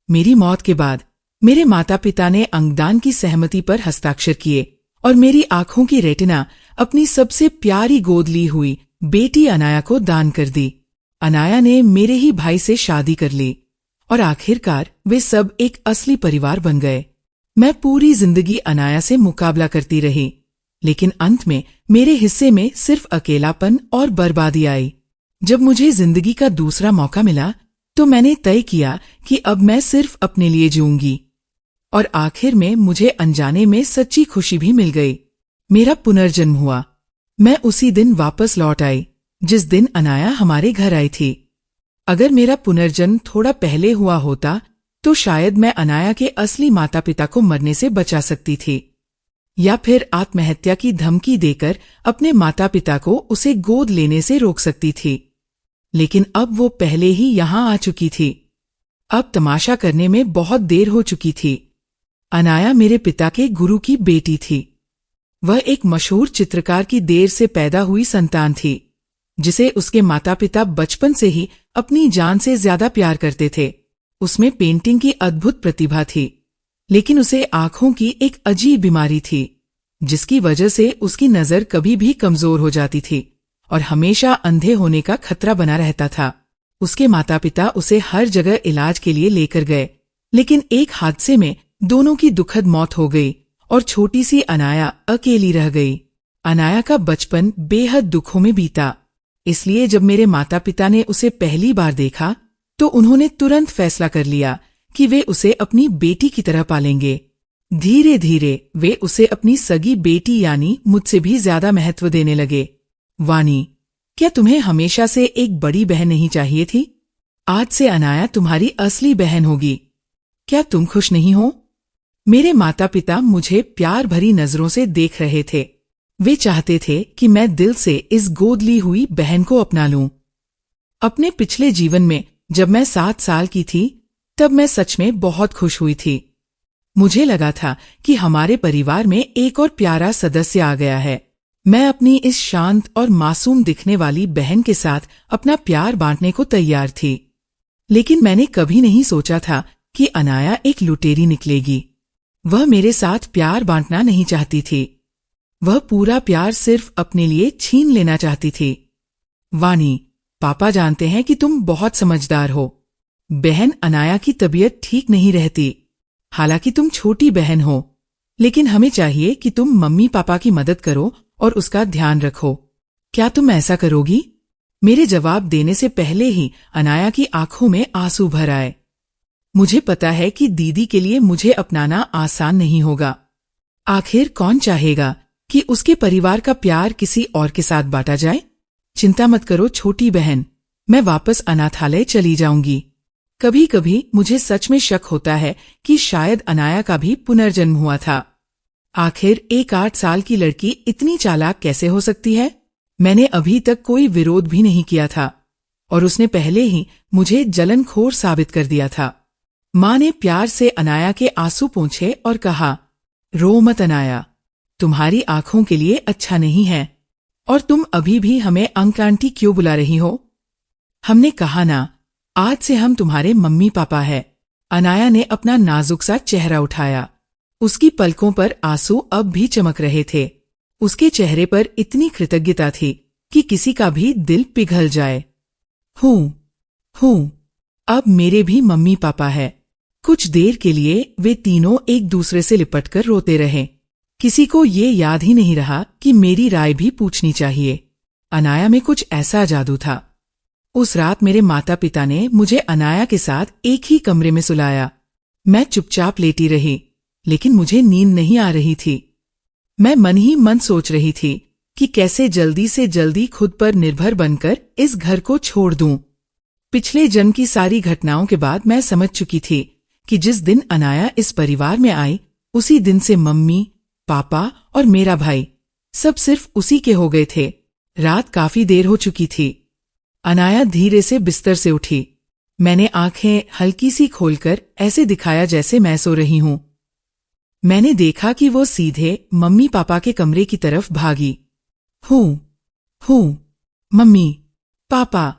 मेरी मौत के बाद मेरे माता पिता ने अंगदान की सहमति पर हस्ताक्षर किए और मेरी आंखों की रेटिना अपनी सबसे प्यारी गोद ली हुई बेटी अनाया को दान कर दी। अनाया ने मेरे ही भाई से शादी कर ली और आखिरकार वे सब एक असली परिवार बन गए। मैं पूरी जिंदगी अनाया से मुकाबला करती रही, लेकिन अंत में मेरे हिस्से में सिर्फ अकेलापन और बर्बादी आई। जब मुझे जिंदगी का दूसरा मौका मिला तो मैंने तय किया कि अब मैं सिर्फ अपने लिए जीऊंगी, और आखिर में मुझे अनजाने में सच्ची खुशी भी मिल गई। मेरा पुनर्जन्म हुआ। मैं उसी दिन वापस लौट आई जिस दिन अनाया हमारे घर आई थी। अगर मेरा पुनर्जन्म थोड़ा पहले हुआ होता तो शायद मैं अनाया के असली माता पिता को मरने से बचा सकती थी, या फिर आत्महत्या की धमकी देकर अपने माता पिता को उसे गोद लेने से रोक सकती थी। लेकिन अब वो पहले ही यहां आ चुकी थी। अब तमाशा करने में बहुत देर हो चुकी थी। अनाया मेरे पिता के गुरु की बेटी थी। वह एक मशहूर चित्रकार की देर से पैदा हुई संतान थी, जिसे उसके माता पिता बचपन से ही अपनी जान से ज्यादा प्यार करते थे। उसमें पेंटिंग की अद्भुत प्रतिभा थी, लेकिन उसे आंखों की एक अजीब बीमारी थी, जिसकी वजह से उसकी नजर कभी भी कमजोर हो जाती थी और हमेशा अंधे होने का खतरा बना रहता था। उसके माता पिता उसे हर जगह इलाज के लिए लेकर गए, लेकिन एक हादसे में दोनों की दुखद मौत हो गई और छोटी सी अनाया अकेली रह गई। अनाया का बचपन बेहद दुखों में बीता, इसलिए जब मेरे माता पिता ने उसे पहली बार देखा तो उन्होंने तुरंत फैसला कर लिया कि वे उसे अपनी बेटी की तरह पालेंगे। धीरे धीरे वे उसे अपनी सगी बेटी यानी मुझसे भी ज्यादा महत्व देने लगे। वानी, क्या तुम्हें हमेशा से एक बड़ी बहन नहीं चाहिए थी? आज से अनाया तुम्हारी असली बहन होगी। क्या तुम खुश नहीं हो? मेरे माता पिता मुझे प्यार भरी नजरों से देख रहे थे। वे चाहते थे कि मैं दिल से इस गोद ली हुई बहन को अपना लूं। अपने पिछले जीवन में जब मैं 7 साल की थी, तब मैं सच में बहुत खुश हुई थी। मुझे लगा था कि हमारे परिवार में एक और प्यारा सदस्य आ गया है। मैं अपनी इस शांत और मासूम दिखने वाली बहन के साथ अपना प्यार बांटने को तैयार थी। लेकिन मैंने कभी नहीं सोचा था कि अनाया एक लुटेरी निकलेगी। वह मेरे साथ प्यार बांटना नहीं चाहती थी। वह पूरा प्यार सिर्फ अपने लिए छीन लेना चाहती थी। वानी, पापा जानते हैं कि तुम बहुत समझदार हो। बहन अनाया की तबीयत ठीक नहीं रहती। हालांकि तुम छोटी बहन हो, लेकिन हमें चाहिए कि तुम मम्मी पापा की मदद करो और उसका ध्यान रखो। क्या तुम ऐसा करोगी? मेरे जवाब देने से पहले ही अनाया की आंखों में आंसू भर आए। मुझे पता है कि दीदी के लिए मुझे अपनाना आसान नहीं होगा। आखिर कौन चाहेगा कि उसके परिवार का प्यार किसी और के साथ बांटा जाए? चिंता मत करो छोटी बहन, मैं वापस अनाथालय चली जाऊंगी। कभी कभी मुझे सच में शक होता है कि शायद अनाया का भी पुनर्जन्म हुआ था। आखिर एक 8 साल की लड़की इतनी चालाक कैसे हो सकती है? मैंने अभी तक कोई विरोध भी नहीं किया था और उसने पहले ही मुझे जलनखोर साबित कर दिया था। माँ ने प्यार से अनाया के आंसू पोंछे और कहा, रो मत अनाया, तुम्हारी आंखों के लिए अच्छा नहीं है। और तुम अभी भी हमें अंक आंटी क्यों बुला रही हो? हमने कहा ना, आज से हम तुम्हारे मम्मी पापा हैं। अनाया ने अपना नाजुक सा चेहरा उठाया। उसकी पलकों पर आंसू अब भी चमक रहे थे। उसके चेहरे पर इतनी कृतज्ञता थी कि किसी का भी दिल पिघल जाए। हूँ, अब मेरे भी मम्मी पापा है। कुछ देर के लिए वे तीनों एक दूसरे से लिपटकर रोते रहे। किसी को ये याद ही नहीं रहा कि मेरी राय भी पूछनी चाहिए। अनाया में कुछ ऐसा जादू था। उस रात मेरे माता पिता ने मुझे अनाया के साथ एक ही कमरे में सुलाया। मैं चुपचाप लेटी रही, लेकिन मुझे नींद नहीं आ रही थी। मैं मन ही मन सोच रही थी कि कैसे जल्दी से जल्दी खुद पर निर्भर बनकर इस घर को छोड़ दूं। पिछले जन्म की सारी घटनाओं के बाद मैं समझ चुकी थी कि जिस दिन अनाया इस परिवार में आई, उसी दिन से मम्मी, पापा और मेरा भाई सब सिर्फ उसी के हो गए थे। रात काफी देर हो चुकी थी। अनाया धीरे से बिस्तर से उठी। मैंने आंखें हल्की सी खोलकर ऐसे दिखाया जैसे मैं सो रही हूं। मैंने देखा कि वो सीधे मम्मी पापा के कमरे की तरफ भागी। हूँ, मम्मी, पापा।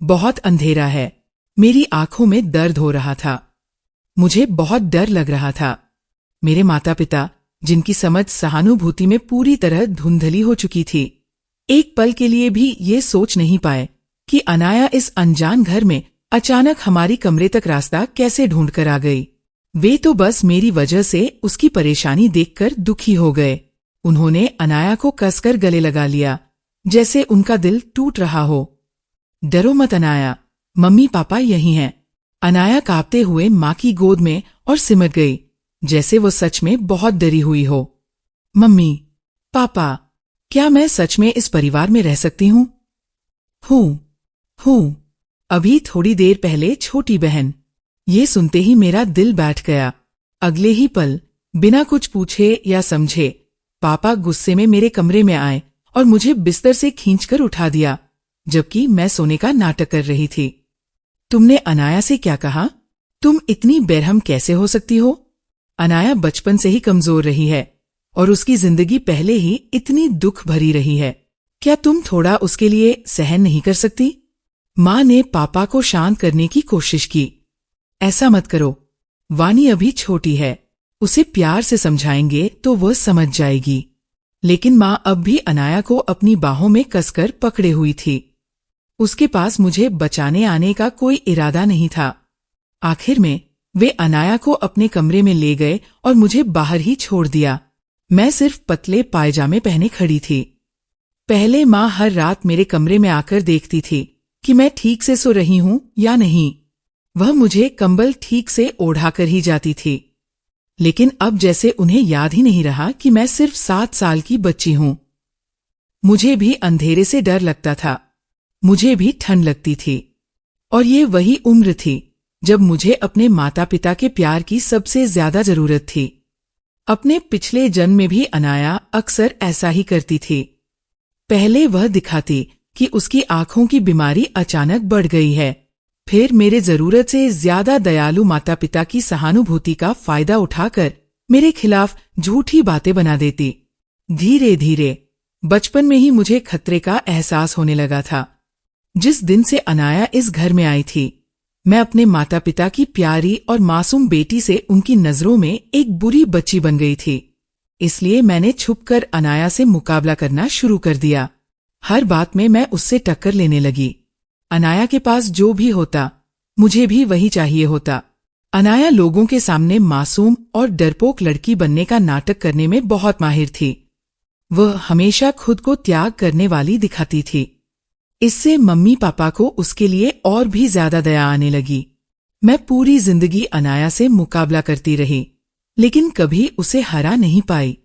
बहुत अंधेरा है। मेरी आंखों में दर्द हो रहा था। मुझे बहुत डर लग रहा था। मेरे माता पिता, जिनकी समझ सहानुभूति में पूरी तरह धुंधली हो चुकी थी, एक पल के लिए भी ये सोच नहीं पाए कि अनाया इस अनजान घर में अचानक हमारी कमरे तक रास्ता कैसे ढूंढ कर आ गई। वे तो बस मेरी वजह से उसकी परेशानी देखकर दुखी हो गए। उन्होंने अनाया को कसकर गले लगा लिया, जैसे उनका दिल टूट रहा हो। डरो मत अनाया, मम्मी पापा यहीं हैं। अनाया कांपते हुए माँ की गोद में और सिमट गई, जैसे वो सच में बहुत डरी हुई हो। मम्मी, पापा, क्या मैं सच में इस परिवार में रह सकती हूँ? हूँ। अभी थोड़ी देर पहले छोटी बहन। ये सुनते ही मेरा दिल बैठ गया। अगले ही पल, बिना कुछ पूछे या समझे, पापा गुस्से में मेरे कमरे में आए और मुझे बिस्तर से खींचकर उठा दिया, जबकि मैं सोने का नाटक कर रही थी। तुमने अनाया से क्या कहा? तुम इतनी बेरहम कैसे हो सकती हो? अनाया बचपन से ही कमजोर रही है और उसकी जिंदगी पहले ही इतनी दुख भरी रही है। क्या तुम थोड़ा उसके लिए सहन नहीं कर सकती? माँ ने पापा को शांत करने की कोशिश की। ऐसा मत करो, वानी अभी छोटी है, उसे प्यार से समझाएंगे तो वह समझ जाएगी। लेकिन माँ अब भी अनाया को अपनी बाहों में कसकर पकड़े हुई थी। उसके पास मुझे बचाने आने का कोई इरादा नहीं था। आखिर में वे अनाया को अपने कमरे में ले गए और मुझे बाहर ही छोड़ दिया। मैं सिर्फ पतले पायजामे पहने खड़ी थी। पहले माँ हर रात मेरे कमरे में आकर देखती थी कि मैं ठीक से सो रही हूँ या नहीं। वह मुझे कंबल ठीक से ओढ़ाकर ही जाती थी। लेकिन अब जैसे उन्हें याद ही नहीं रहा कि मैं सिर्फ 7 साल की बच्ची हूँ। मुझे भी अंधेरे से डर लगता था, मुझे भी ठंड लगती थी, और ये वही उम्र थी जब मुझे अपने माता पिता के प्यार की सबसे ज्यादा जरूरत थी। अपने पिछले जन्म में भी अनाया अक्सर ऐसा ही करती थी। पहले वह दिखाती कि उसकी आंखों की बीमारी अचानक बढ़ गई है, फिर मेरे जरूरत से ज्यादा दयालु माता पिता की सहानुभूति का फायदा उठाकर मेरे खिलाफ झूठी बातें बना देती। धीरे धीरे बचपन में ही मुझे खतरे का एहसास होने लगा था। जिस दिन से अनाया इस घर में आई थी, मैं अपने माता पिता की प्यारी और मासूम बेटी से उनकी नजरों में एक बुरी बच्ची बन गई थी। इसलिए मैंने छुपकर अनाया से मुकाबला करना शुरू कर दिया। हर बात में मैं उससे टक्कर लेने लगी। अनाया के पास जो भी होता, मुझे भी वही चाहिए होता। अनाया लोगों के सामने मासूम और डरपोक लड़की बनने का नाटक करने में बहुत माहिर थी। वह हमेशा खुद को त्याग करने वाली दिखाती थी। इससे मम्मी पापा को उसके लिए और भी ज्यादा दया आने लगी। मैं पूरी जिंदगी अनाया से मुकाबला करती रही, लेकिन कभी उसे हरा नहीं पाई।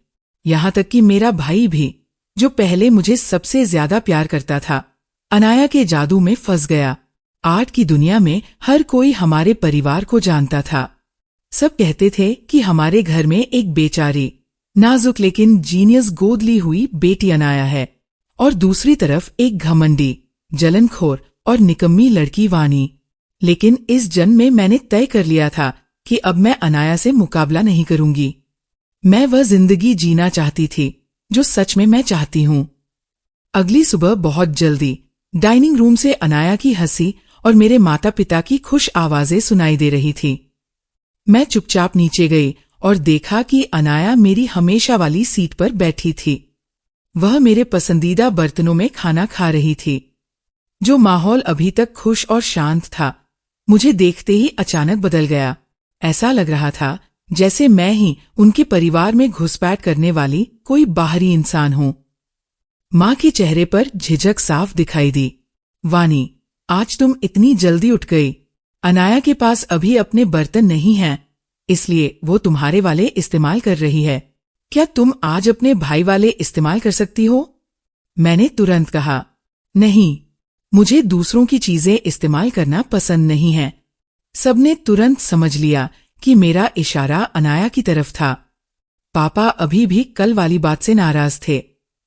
यहाँ तक कि मेरा भाई भी, जो पहले मुझे सबसे ज्यादा प्यार करता था, अनाया के जादू में फंस गया। आर्ट की दुनिया में हर कोई हमारे परिवार को जानता था। सब कहते थे कि हमारे घर में एक बेचारी, नाजुक लेकिन जीनियस गोद ली हुई बेटी अनाया है, और दूसरी तरफ एक घमंडी, जलनखोर और निकम्मी लड़की वानी। लेकिन इस जन्म में मैंने तय कर लिया था कि अब मैं अनाया से मुकाबला नहीं करूंगी। मैं वह जिंदगी जीना चाहती थी जो सच में मैं चाहती हूँ। अगली सुबह बहुत जल्दी डाइनिंग रूम से अनाया की हंसी और मेरे माता पिता की खुश आवाजें सुनाई दे रही थी। मैं चुपचाप नीचे गई और देखा कि अनाया मेरी हमेशा वाली सीट पर बैठी थी। वह मेरे पसंदीदा बर्तनों में खाना खा रही थी। जो माहौल अभी तक खुश और शांत था, मुझे देखते ही अचानक बदल गया। ऐसा लग रहा था जैसे मैं ही उनके परिवार में घुसपैठ करने वाली कोई बाहरी इंसान हूँ। माँ के चेहरे पर झिझक साफ दिखाई दी। वानी, आज तुम इतनी जल्दी उठ गई। अनाया के पास अभी अपने बर्तन नहीं हैं, इसलिए वो तुम्हारे वाले इस्तेमाल कर रही है। क्या तुम आज अपने भाई वाले इस्तेमाल कर सकती हो? मैंने तुरंत कहा, नहीं, मुझे दूसरों की चीजें इस्तेमाल करना पसंद नहीं है। सबने तुरंत समझ लिया कि मेरा इशारा अनाया की तरफ था। पापा अभी भी कल वाली बात से नाराज थे,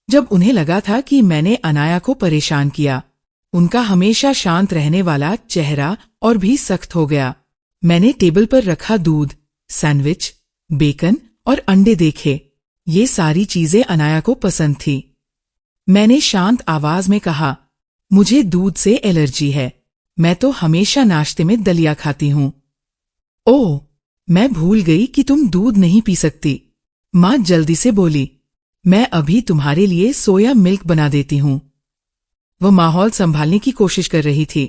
जब उन्हें लगा था कि मैंने अनाया को परेशान किया। उनका हमेशा शांत रहने वाला चेहरा और भी सख्त हो गया। मैंने टेबल पर रखा दूध, सैंडविच, बेकन और अंडे देखे। ये सारी चीजें अनाया को पसंद थी। मैंने शांत आवाज में कहा, मुझे दूध से एलर्जी है, मैं तो हमेशा नाश्ते में दलिया खाती हूँ। ओह, मैं भूल गई कि तुम दूध नहीं पी सकती। माँ जल्दी से बोली, मैं अभी तुम्हारे लिए सोया मिल्क बना देती हूँ। वह माहौल संभालने की कोशिश कर रही थी,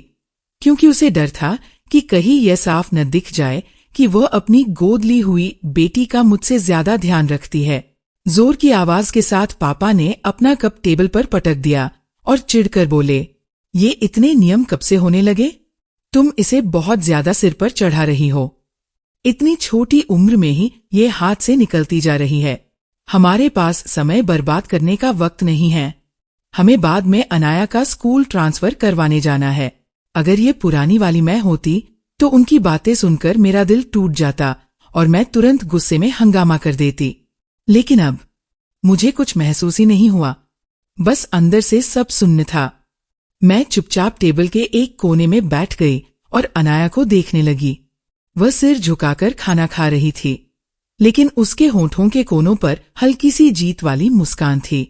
क्योंकि उसे डर था कि कहीं यह साफ न दिख जाए कि वह अपनी गोद ली हुई बेटी का मुझसे ज्यादा ध्यान रखती है। जोर की आवाज के साथ पापा ने अपना कप टेबल पर पटक दिया और चिढ़कर बोले, ये इतने नियम कब से होने लगे? तुम इसे बहुत ज्यादा सिर पर चढ़ा रही हो। इतनी छोटी उम्र में ही ये हाथ से निकलती जा रही है। हमारे पास समय बर्बाद करने का वक्त नहीं है। हमें बाद में अनाया का स्कूल ट्रांसफर करवाने जाना है। अगर ये पुरानी वाली मैं होती तो उनकी बातें सुनकर मेरा दिल टूट जाता और मैं तुरंत गुस्से में हंगामा कर देती। लेकिन अब मुझे कुछ महसूस ही नहीं हुआ, बस अंदर से सब सुन्न था। मैं चुपचाप टेबल के एक कोने में बैठ गई और अनाया को देखने लगी। वह सिर झुकाकर खाना खा रही थी, लेकिन उसके होंठों के कोनों पर हल्की सी जीत वाली मुस्कान थी।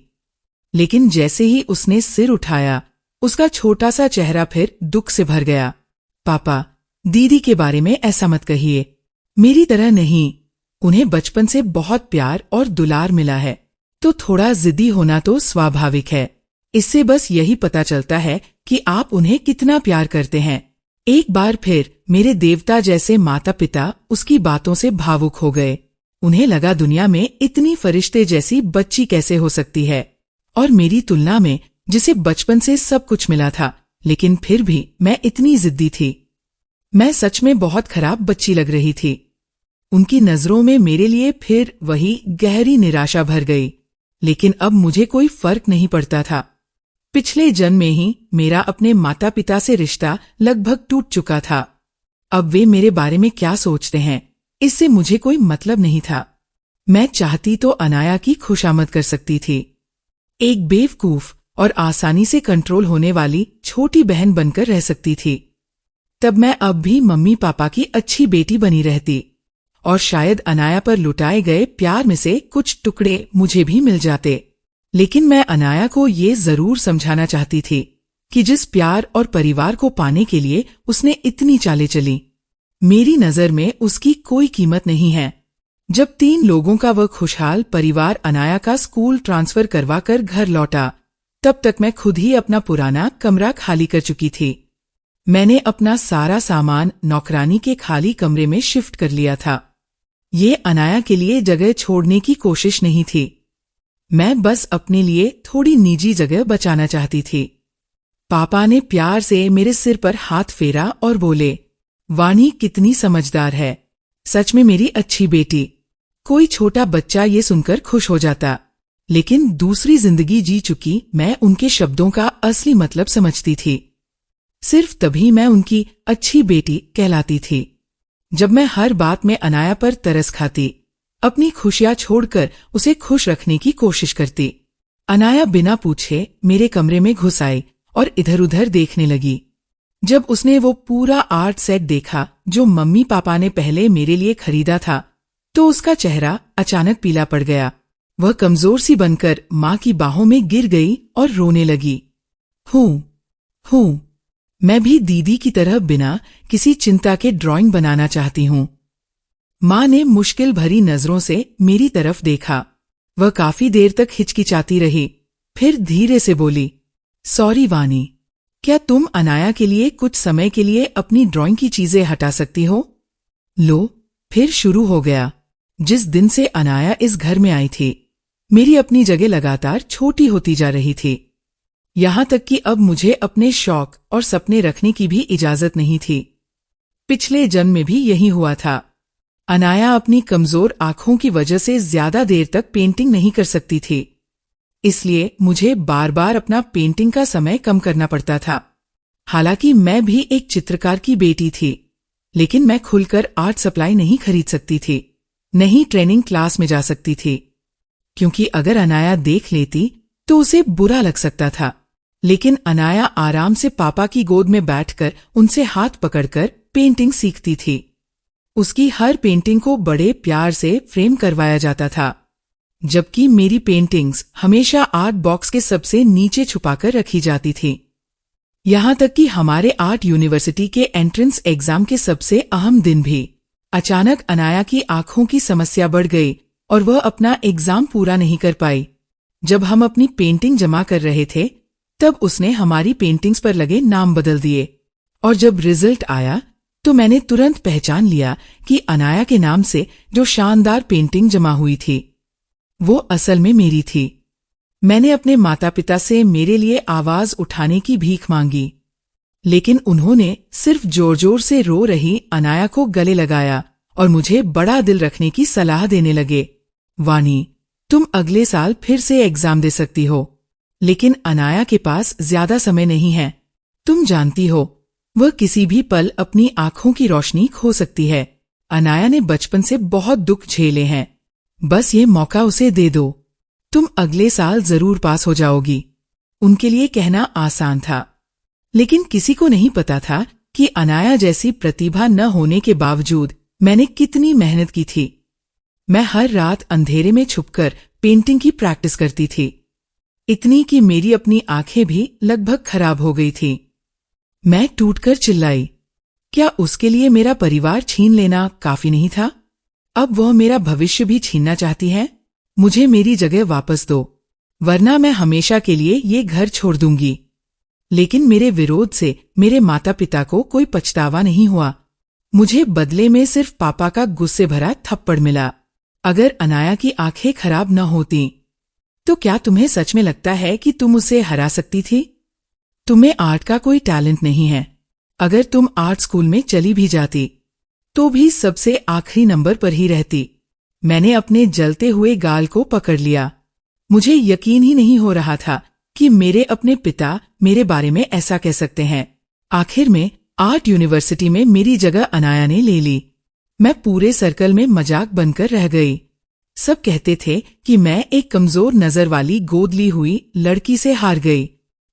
लेकिन जैसे ही उसने सिर उठाया, उसका छोटा सा चेहरा फिर दुख से भर गया। पापा, दीदी के बारे में ऐसा मत कहिए। मेरी तरह नहीं, उन्हें बचपन से बहुत प्यार और दुलार मिला है, तो थोड़ा जिद्दी होना तो स्वाभाविक है। इससे बस यही पता चलता है कि आप उन्हें कितना प्यार करते हैं। एक बार फिर मेरे देवता जैसे माता पिता उसकी बातों से भावुक हो गए। उन्हें लगा दुनिया में इतनी फरिश्ते जैसी बच्ची कैसे हो सकती है, और मेरी तुलना में जिसे बचपन से सब कुछ मिला था, लेकिन फिर भी मैं इतनी जिद्दी थी। मैं सच में बहुत खराब बच्ची लग रही थी। उनकी नजरों में मेरे लिए फिर वही गहरी निराशा भर गई, लेकिन अब मुझे कोई फर्क नहीं पड़ता था। पिछले जन्म में ही मेरा अपने माता पिता से रिश्ता लगभग टूट चुका था। अब वे मेरे बारे में क्या सोचते हैं, इससे मुझे कोई मतलब नहीं था। मैं चाहती तो अनाया की खुशामद कर सकती थी, एक बेवकूफ और आसानी से कंट्रोल होने वाली छोटी बहन बनकर रह सकती थी। तब मैं अब भी मम्मी पापा की अच्छी बेटी बनी रहती, और शायद अनाया पर लुटाए गए प्यार में से कुछ टुकड़े मुझे भी मिल जाते। लेकिन मैं अनाया को ये जरूर समझाना चाहती थी कि जिस प्यार और परिवार को पाने के लिए उसने इतनी चालें चली, मेरी नजर में उसकी कोई कीमत नहीं है। जब 3 लोगों का वह खुशहाल परिवार अनाया का स्कूल ट्रांसफर करवाकर घर लौटा, तब तक मैं खुद ही अपना पुराना कमरा खाली कर चुकी थी। मैंने अपना सारा सामान नौकरानी के खाली कमरे में शिफ्ट कर लिया था। ये अनाया के लिए जगह छोड़ने की कोशिश नहीं थी, मैं बस अपने लिए थोड़ी निजी जगह बचाना चाहती थी। पापा ने प्यार से मेरे सिर पर हाथ फेरा और बोले, वाणी कितनी समझदार है, सच में मेरी अच्छी बेटी। कोई छोटा बच्चा ये सुनकर खुश हो जाता, लेकिन दूसरी जिंदगी जी चुकी मैं उनके शब्दों का असली मतलब समझती थी। सिर्फ तभी मैं उनकी अच्छी बेटी कहलाती थी, जब मैं हर बात में अनाया पर तरस खाती, अपनी खुशियां छोड़कर उसे खुश रखने की कोशिश करती। अनाया बिना पूछे मेरे कमरे में घुस आई और इधर उधर देखने लगी। जब उसने वो पूरा आर्ट सेट देखा जो मम्मी पापा ने पहले मेरे लिए खरीदा था, तो उसका चेहरा अचानक पीला पड़ गया। वह कमजोर सी बनकर माँ की बाहों में गिर गई और रोने लगी। हूँ, मैं भी दीदी की तरह बिना किसी चिंता के ड्राइंग बनाना चाहती हूँ। माँ ने मुश्किल भरी नजरों से मेरी तरफ देखा। वह काफी देर तक हिचकिचाती रही, फिर धीरे से बोली, सॉरी वानी, क्या तुम अनाया के लिए कुछ समय के लिए अपनी ड्राइंग की चीजें हटा सकती हो? लो, फिर शुरू हो गया। जिस दिन से अनाया इस घर में आई थी, मेरी अपनी जगह लगातार छोटी होती जा रही थी, यहाँ तक कि अब मुझे अपने शौक और सपने रखने की भी इजाजत नहीं थी। पिछले जन्म में भी यही हुआ था। अनाया अपनी कमजोर आंखों की वजह से ज्यादा देर तक पेंटिंग नहीं कर सकती थी, इसलिए मुझे बार बार अपना पेंटिंग का समय कम करना पड़ता था। हालांकि मैं भी एक चित्रकार की बेटी थी, लेकिन मैं खुलकर आर्ट सप्लाई नहीं खरीद सकती थी, नहीं ट्रेनिंग क्लास में जा सकती थी, क्योंकि अगर अनाया देख लेती तो उसे बुरा लग सकता था। लेकिन अनाया आराम से पापा की गोद में बैठकर उनसे हाथ पकड़कर पेंटिंग सीखती थी। उसकी हर पेंटिंग को बड़े प्यार से फ्रेम करवाया जाता था, जबकि मेरी पेंटिंग्स हमेशा आर्ट बॉक्स के सबसे नीचे छुपाकर रखी जाती थी। यहाँ तक कि हमारे आर्ट यूनिवर्सिटी के एंट्रेंस एग्जाम के सबसे अहम दिन भी अचानक अनाया की आंखों की समस्या बढ़ गई और वह अपना एग्जाम पूरा नहीं कर पाई। जब हम अपनी पेंटिंग जमा कर रहे थे तब उसने हमारी पेंटिंग्स पर लगे नाम बदल दिए और जब रिजल्ट आया तो मैंने तुरंत पहचान लिया कि अनाया के नाम से जो शानदार पेंटिंग जमा हुई थी वो असल में मेरी थी। मैंने अपने माता पिता से मेरे लिए आवाज उठाने की भीख मांगी, लेकिन उन्होंने सिर्फ जोर जोर से रो रही अनाया को गले लगाया और मुझे बड़ा दिल रखने की सलाह देने लगे। वानी, तुम अगले साल फिर से एग्जाम दे सकती हो, लेकिन अनाया के पास ज्यादा समय नहीं है। तुम जानती हो वह किसी भी पल अपनी आंखों की रोशनी खो सकती है। अनाया ने बचपन से बहुत दुख झेले हैं, बस ये मौका उसे दे दो। तुम अगले साल जरूर पास हो जाओगी। उनके लिए कहना आसान था, लेकिन किसी को नहीं पता था कि अनाया जैसी प्रतिभा न होने के बावजूद मैंने कितनी मेहनत की थी। मैं हर रात अंधेरे में छुपकर पेंटिंग की प्रैक्टिस करती थी, इतनी कि मेरी अपनी आंखें भी लगभग खराब हो गई थी। मैं टूटकर चिल्लाई, क्या उसके लिए मेरा परिवार छीन लेना काफी नहीं था? अब वह मेरा भविष्य भी छीनना चाहती है। मुझे मेरी जगह वापस दो, वरना मैं हमेशा के लिए ये घर छोड़ दूंगी। लेकिन मेरे विरोध से मेरे माता पिता को कोई पछतावा नहीं हुआ। मुझे बदले में सिर्फ पापा का गुस्से भरा थप्पड़ मिला। अगर अनाया की आंखें खराब न होती तो क्या तुम्हें सच में लगता है कि तुम उसे हरा सकती थी? तुम्हें आर्ट का कोई टैलेंट नहीं है। अगर तुम आर्ट स्कूल में चली भी जाती तो भी सबसे आखिरी नंबर पर ही रहती। मैंने अपने जलते हुए गाल को पकड़ लिया। मुझे यकीन ही नहीं हो रहा था कि मेरे अपने पिता मेरे बारे में ऐसा कह सकते हैं। आखिर में आर्ट यूनिवर्सिटी में मेरी जगह अनाया ने ले ली। मैं पूरे सर्कल में मजाक बनकर रह गई। सब कहते थे कि मैं एक कमजोर नजर वाली गोद ली हुई लड़की से हार गई।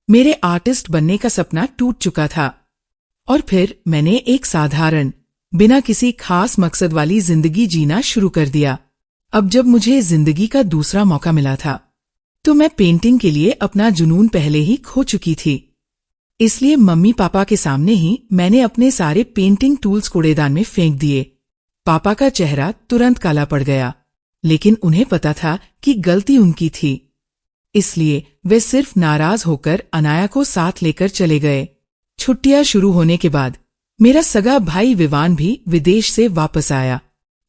मेरे आर्टिस्ट बनने का सपना टूट चुका था। और फिर मैंने एक साधारण, बिना किसी खास मकसद वाली जिंदगी जीना शुरू कर दिया। अब जब मुझे जिंदगी का दूसरा मौका मिला था तो मैं पेंटिंग के लिए अपना जुनून पहले ही खो चुकी थी। इसलिए मम्मी पापा के सामने ही मैंने अपने सारे पेंटिंग टूल्स कूड़ेदान में फेंक दिए। पापा का चेहरा तुरंत काला पड़ गया, लेकिन उन्हें पता था कि गलती उनकी थी। इसलिए वे सिर्फ नाराज होकर अनाया को साथ लेकर चले गए। छुट्टियां शुरू होने के बाद मेरा सगा भाई विवान भी विदेश से वापस आया।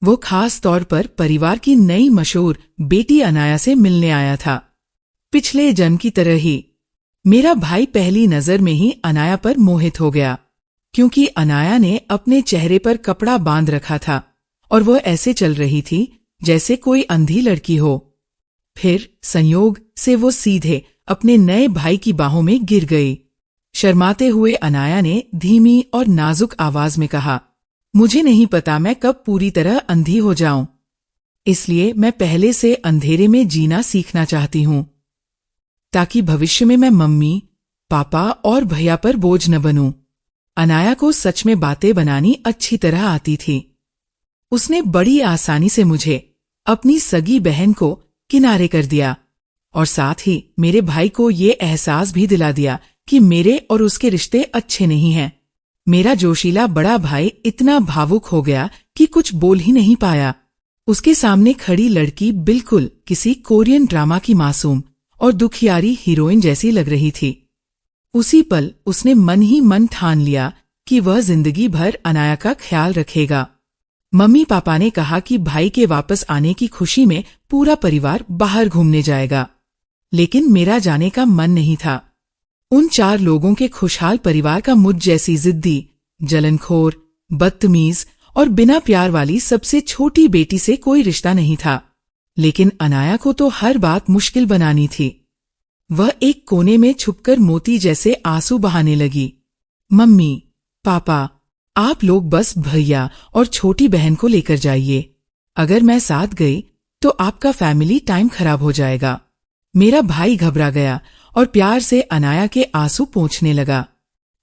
वो खास तौर पर परिवार की नई मशहूर बेटी अनाया से मिलने आया था। पिछले जन्म की तरह ही मेरा भाई पहली नजर में ही अनाया पर मोहित हो गया, क्योंकि अनाया ने अपने चेहरे पर कपड़ा बांध रखा था और वह ऐसे चल रही थी जैसे कोई अंधी लड़की हो। फिर संयोग से वो सीधे अपने नए भाई की बाहों में गिर गई। शर्माते हुए अनाया ने धीमी और नाजुक आवाज में कहा, मुझे नहीं पता मैं कब पूरी तरह अंधी हो जाऊं, इसलिए मैं पहले से अंधेरे में जीना सीखना चाहती हूं, ताकि भविष्य में मैं मम्मी, पापा और भैया पर बोझ न बनूं। अनाया को सच में बातें बनानी अच्छी तरह आती थी। उसने बड़ी आसानी से मुझे, अपनी सगी बहन को किनारे कर दिया और साथ ही मेरे भाई को ये एहसास भी दिला दिया कि मेरे और उसके रिश्ते अच्छे नहीं हैं। मेरा जोशीला बड़ा भाई इतना भावुक हो गया कि कुछ बोल ही नहीं पाया। उसके सामने खड़ी लड़की बिल्कुल किसी कोरियन ड्रामा की मासूम और दुखियारी हीरोइन जैसी लग रही थी। उसी पल उसने मन ही मन ठान लिया कि वह जिंदगी भर अनाया का ख्याल रखेगा। मम्मी पापा ने कहा कि भाई के वापस आने की खुशी में पूरा परिवार बाहर घूमने जाएगा, लेकिन मेरा जाने का मन नहीं था। उन 4 लोगों के खुशहाल परिवार का मुझ जैसी जिद्दी, जलनखोर, बदतमीज और बिना प्यार वाली सबसे छोटी बेटी से कोई रिश्ता नहीं था। लेकिन अनाया को तो हर बात मुश्किल बनानी थी। वह एक कोने में छुपकर मोती जैसे आंसू बहाने लगी। मम्मी, पापा, आप लोग बस भैया और छोटी बहन को लेकर जाइए। अगर मैं साथ गई तो आपका फैमिली टाइम खराब हो जाएगा। मेरा भाई घबरा गया और प्यार से अनाया के आंसू पोंछने लगा।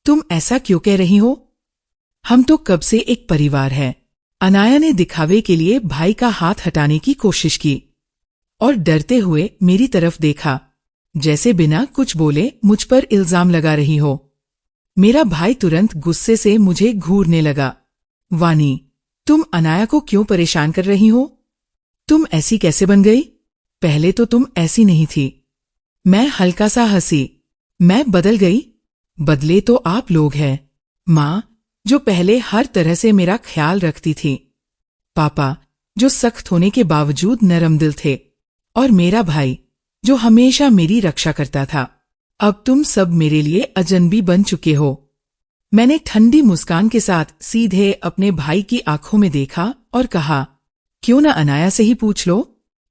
तुम ऐसा क्यों कह रही हो? हम तो कब से एक परिवार है। अनाया ने दिखावे के लिए भाई का हाथ हटाने की कोशिश की और डरते हुए मेरी तरफ देखा, जैसे बिना कुछ बोले मुझ पर इल्जाम लगा रही हो। मेरा भाई तुरंत गुस्से से मुझे घूरने लगा। वानी, तुम अनाया को क्यों परेशान कर रही हो? तुम ऐसी कैसे बन गई? पहले तो तुम ऐसी नहीं थी। मैं हल्का सा हंसी। मैं बदल गई? बदले तो आप लोग हैं। माँ, जो पहले हर तरह से मेरा ख्याल रखती थी। पापा, जो सख्त होने के बावजूद नरम दिल थे। और मेरा भाई, जो हमेशा मेरी रक्षा करता था। अब तुम सब मेरे लिए अजनबी बन चुके हो। मैंने ठंडी मुस्कान के साथ सीधे अपने भाई की आंखों में देखा और कहा, क्यों न अनाया से ही पूछ लो।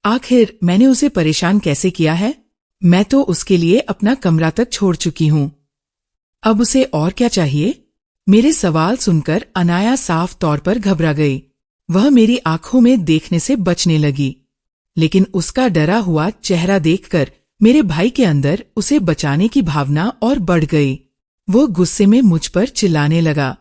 आखिर मैंने उसे परेशान कैसे किया है? मैं तो उसके लिए अपना कमरा तक छोड़ चुकी हूं। अब उसे और क्या चाहिए? मेरे सवाल सुनकर अनाया साफ तौर पर घबरा गई। वह मेरी आंखों में देखने से बचने लगी, लेकिन उसका डरा हुआ चेहरा देखकर मेरे भाई के अंदर उसे बचाने की भावना और बढ़ गई। वो गुस्से में मुझ पर चिल्लाने लगा,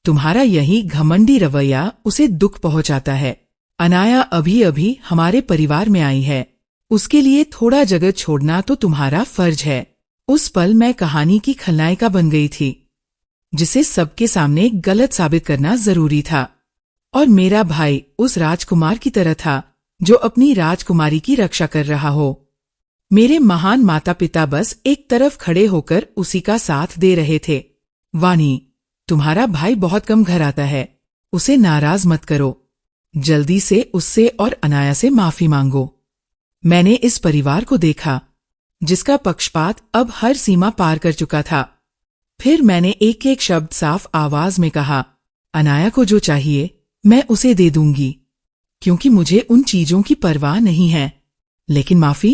तुम्हारा यही घमंडी रवैया उसे दुख पहुंचाता है। अनाया अभी अभी हमारे परिवार में आई है। उसके लिए थोड़ा जगह छोड़ना तो तुम्हारा फर्ज है। उस पल मैं कहानी की खलनायिका बन गई थी, जिसे सबके सामने गलत साबित करना जरूरी था। और मेरा भाई उस राजकुमार की तरह था जो अपनी राजकुमारी की रक्षा कर रहा हो। मेरे महान माता पिता बस एक तरफ खड़े होकर उसी का साथ दे रहे थे। वाणी, तुम्हारा भाई बहुत कम घर आता है। उसे नाराज मत करो। जल्दी से उससे और अनाया से माफी मांगो। मैंने इस परिवार को देखा जिसका पक्षपात अब हर सीमा पार कर चुका था। फिर मैंने एक एक शब्द साफ आवाज में कहा, अनाया को जो चाहिए मैं उसे दे दूंगी, क्योंकि मुझे उन चीजों की परवाह नहीं है। लेकिन माफी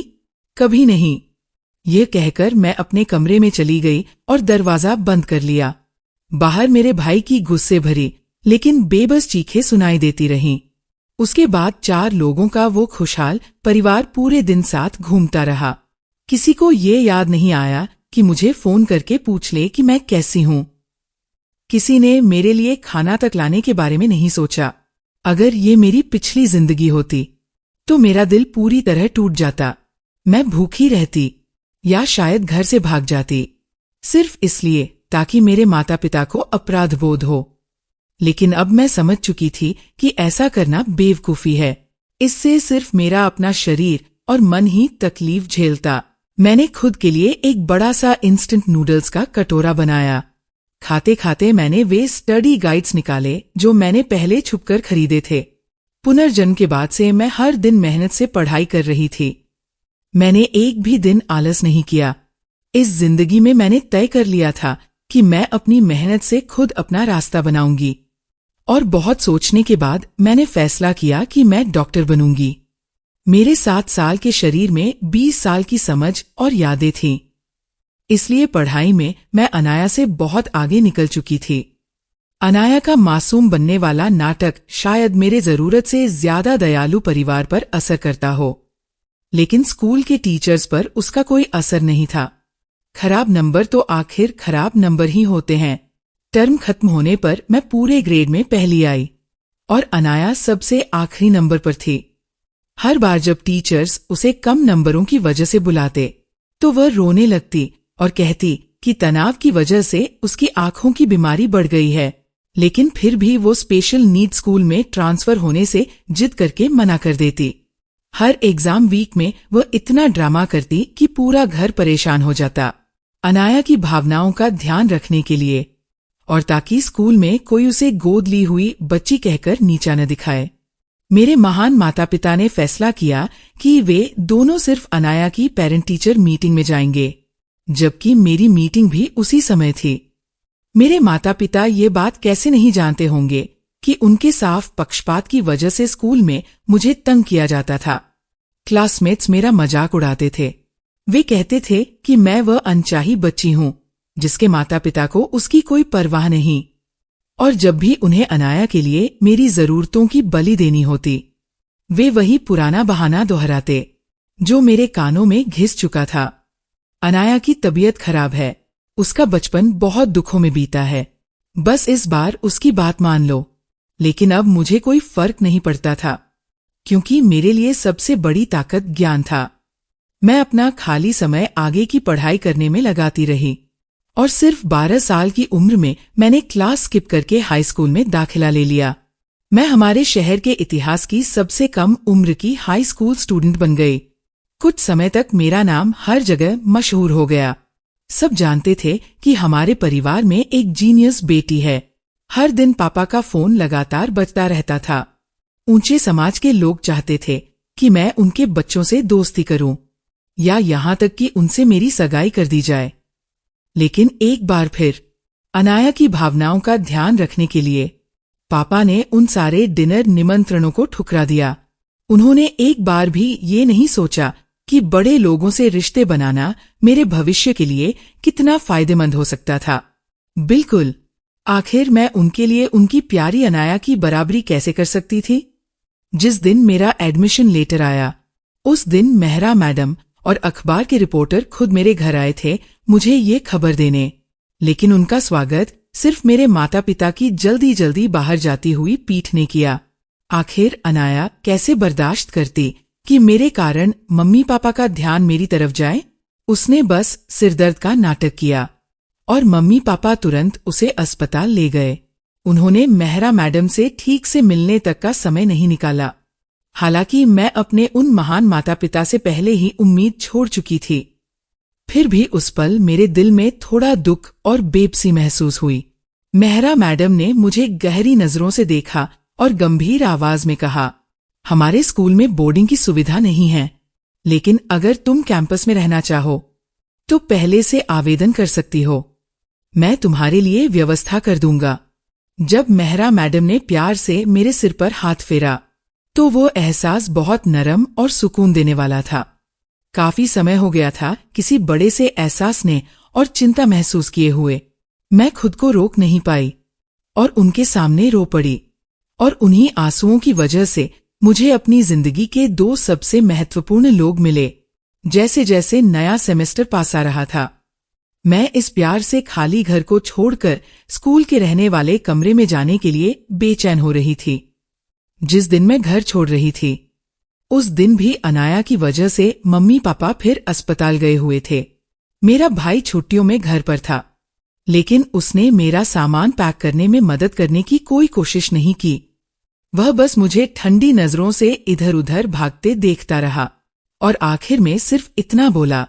कभी नहीं। ये कहकर मैं अपने कमरे में चली गई और दरवाजा बंद कर लिया। बाहर मेरे भाई की गुस्से भरी लेकिन बेबस चीखें सुनाई देती रहीं। उसके बाद 4 लोगों का वो खुशहाल परिवार पूरे दिन साथ घूमता रहा। किसी को ये याद नहीं आया कि मुझे फोन करके पूछ ले कि मैं कैसी हूं। किसी ने मेरे लिए खाना तक लाने के बारे में नहीं सोचा। अगर ये मेरी पिछली जिंदगी होती तो मेरा दिल पूरी तरह टूट जाता। मैं भूखी रहती या शायद घर से भाग जाती, सिर्फ इसलिए ताकि मेरे माता पिता को अपराध बोध हो। लेकिन अब मैं समझ चुकी थी कि ऐसा करना बेवकूफी है। इससे सिर्फ मेरा अपना शरीर और मन ही तकलीफ झेलता। मैंने खुद के लिए एक बड़ा सा इंस्टेंट नूडल्स का कटोरा बनाया। खाते खाते मैंने वे स्टडी गाइड्स निकाले जो मैंने पहले छुपकर खरीदे थे। पुनर्जन्म के बाद से मैं हर दिन मेहनत से पढ़ाई कर रही थी। मैंने एक भी दिन आलस नहीं किया। इस जिंदगी में मैंने तय कर लिया था कि मैं अपनी मेहनत से खुद अपना रास्ता बनाऊंगी। और बहुत सोचने के बाद मैंने फैसला किया कि मैं डॉक्टर बनूंगी। मेरे 7 साल के शरीर में 20 साल की समझ और यादें थीं। इसलिए पढ़ाई में मैं अनाया से बहुत आगे निकल चुकी थी। अनाया का मासूम बनने वाला नाटक शायद मेरे जरूरत से ज्यादा दयालु परिवार पर असर करता हो, लेकिन स्कूल के टीचर्स पर उसका कोई असर नहीं था। खराब नंबर तो आखिर खराब नंबर ही होते हैं। टर्म खत्म होने पर मैं पूरे ग्रेड में पहली आई और अनाया सबसे आखिरी नंबर पर थी। हर बार जब टीचर्स उसे कम नंबरों की वजह से बुलाते तो वह रोने लगती और कहती कि तनाव की वजह से उसकी आंखों की बीमारी बढ़ गई है। लेकिन फिर भी वो स्पेशल नीड स्कूल में ट्रांसफर होने से जिद करके मना कर देती। हर एग्जाम वीक में वह इतना ड्रामा करती कि पूरा घर परेशान हो जाता। अनाया की भावनाओं का ध्यान रखने के लिए और ताकि स्कूल में कोई उसे गोद ली हुई बच्ची कहकर नीचा न दिखाए। मेरे महान माता पिता ने फैसला किया कि वे दोनों सिर्फ अनाया की पेरेंट टीचर मीटिंग में जाएंगे, जबकि मेरी मीटिंग भी उसी समय थी। मेरे माता पिता ये बात कैसे नहीं जानते होंगे कि उनके साफ पक्षपात की वजह से स्कूल में मुझे तंग किया जाता था। क्लासमेट्स मेरा मजाक उड़ाते थे। वे कहते थे कि मैं वह अनचाही बच्ची हूं जिसके माता पिता को उसकी कोई परवाह नहीं। और जब भी उन्हें अनाया के लिए मेरी जरूरतों की बलि देनी होती, वे वही पुराना बहाना दोहराते जो मेरे कानों में घिस चुका था। अनाया की तबीयत खराब है, उसका बचपन बहुत दुखों में बीता है, बस इस बार उसकी बात मान लो। लेकिन अब मुझे कोई फर्क नहीं पड़ता था, क्योंकि मेरे लिए सबसे बड़ी ताकत ज्ञान था। मैं अपना खाली समय आगे की पढ़ाई करने में लगाती रही और सिर्फ 12 साल की उम्र में मैंने क्लास स्किप करके हाई स्कूल में दाखिला ले लिया। मैं हमारे शहर के इतिहास की सबसे कम उम्र की हाई स्कूल स्टूडेंट बन गई। कुछ समय तक मेरा नाम हर जगह मशहूर हो गया। सब जानते थे कि हमारे परिवार में एक जीनियस बेटी है। हर दिन पापा का फोन लगातार बजता रहता था। ऊंचे समाज के लोग चाहते थे कि मैं उनके बच्चों से दोस्ती करूं या यहाँ तक कि उनसे मेरी सगाई कर दी जाए। लेकिन एक बार फिर अनाया की भावनाओं का ध्यान रखने के लिए पापा ने उन सारे डिनर निमंत्रणों को ठुकरा दिया। उन्होंने एक बार भी ये नहीं सोचा कि बड़े लोगों से रिश्ते बनाना मेरे भविष्य के लिए कितना फायदेमंद हो सकता था। बिल्कुल, आखिर मैं उनके लिए उनकी प्यारी अनाया की बराबरी कैसे कर सकती थी? जिस दिन मेरा एडमिशन लेटर आया, उस दिन मेहरा मैडम और अखबार के रिपोर्टर खुद मेरे घर आए थे मुझे ये खबर देने। लेकिन उनका स्वागत सिर्फ मेरे माता पिता की जल्दी जल्दी बाहर जाती हुई पीठ ने किया। आखिर अनाया कैसे बर्दाश्त करती कि मेरे कारण मम्मी पापा का ध्यान मेरी तरफ जाए? उसने बस सिरदर्द का नाटक किया और मम्मी पापा तुरंत उसे अस्पताल ले गए। उन्होंने मेहरा मैडम से ठीक से मिलने तक का समय नहीं निकाला। हालांकि मैं अपने उन महान माता पिता से पहले ही उम्मीद छोड़ चुकी थी। फिर भी उस पल मेरे दिल में थोड़ा दुख और बेबसी महसूस हुई। मेहरा मैडम ने मुझे गहरी नजरों से देखा और गंभीर आवाज में कहा, हमारे स्कूल में बोर्डिंग की सुविधा नहीं है, लेकिन अगर तुम कैंपस में रहना चाहो तो पहले से आवेदन कर सकती हो। मैं तुम्हारे लिए व्यवस्था कर दूंगा। जब मेहरा मैडम ने प्यार से मेरे सिर पर हाथ फेरा तो वो एहसास बहुत नरम और सुकून देने वाला था। काफी समय हो गया था किसी बड़े से एहसास ने और चिंता महसूस किए हुए। मैं खुद को रोक नहीं पाई और उनके सामने रो पड़ी। और उन्हीं आंसुओं की वजह से मुझे अपनी जिंदगी के 2 सबसे महत्वपूर्ण लोग मिले। जैसे जैसे नया सेमेस्टर पास आ रहा था, मैं इस प्यार से खाली घर को छोड़कर स्कूल के रहने वाले कमरे में जाने के लिए बेचैन हो रही थी। जिस दिन मैं घर छोड़ रही थी, उस दिन भी अनाया की वजह से मम्मी पापा फिर अस्पताल गए हुए थे। मेरा भाई छुट्टियों में घर पर था, लेकिन उसने मेरा सामान पैक करने में मदद करने की कोई कोशिश नहीं की। वह बस मुझे ठंडी नजरों से इधर उधर भागते देखता रहा और आखिर में सिर्फ इतना बोला,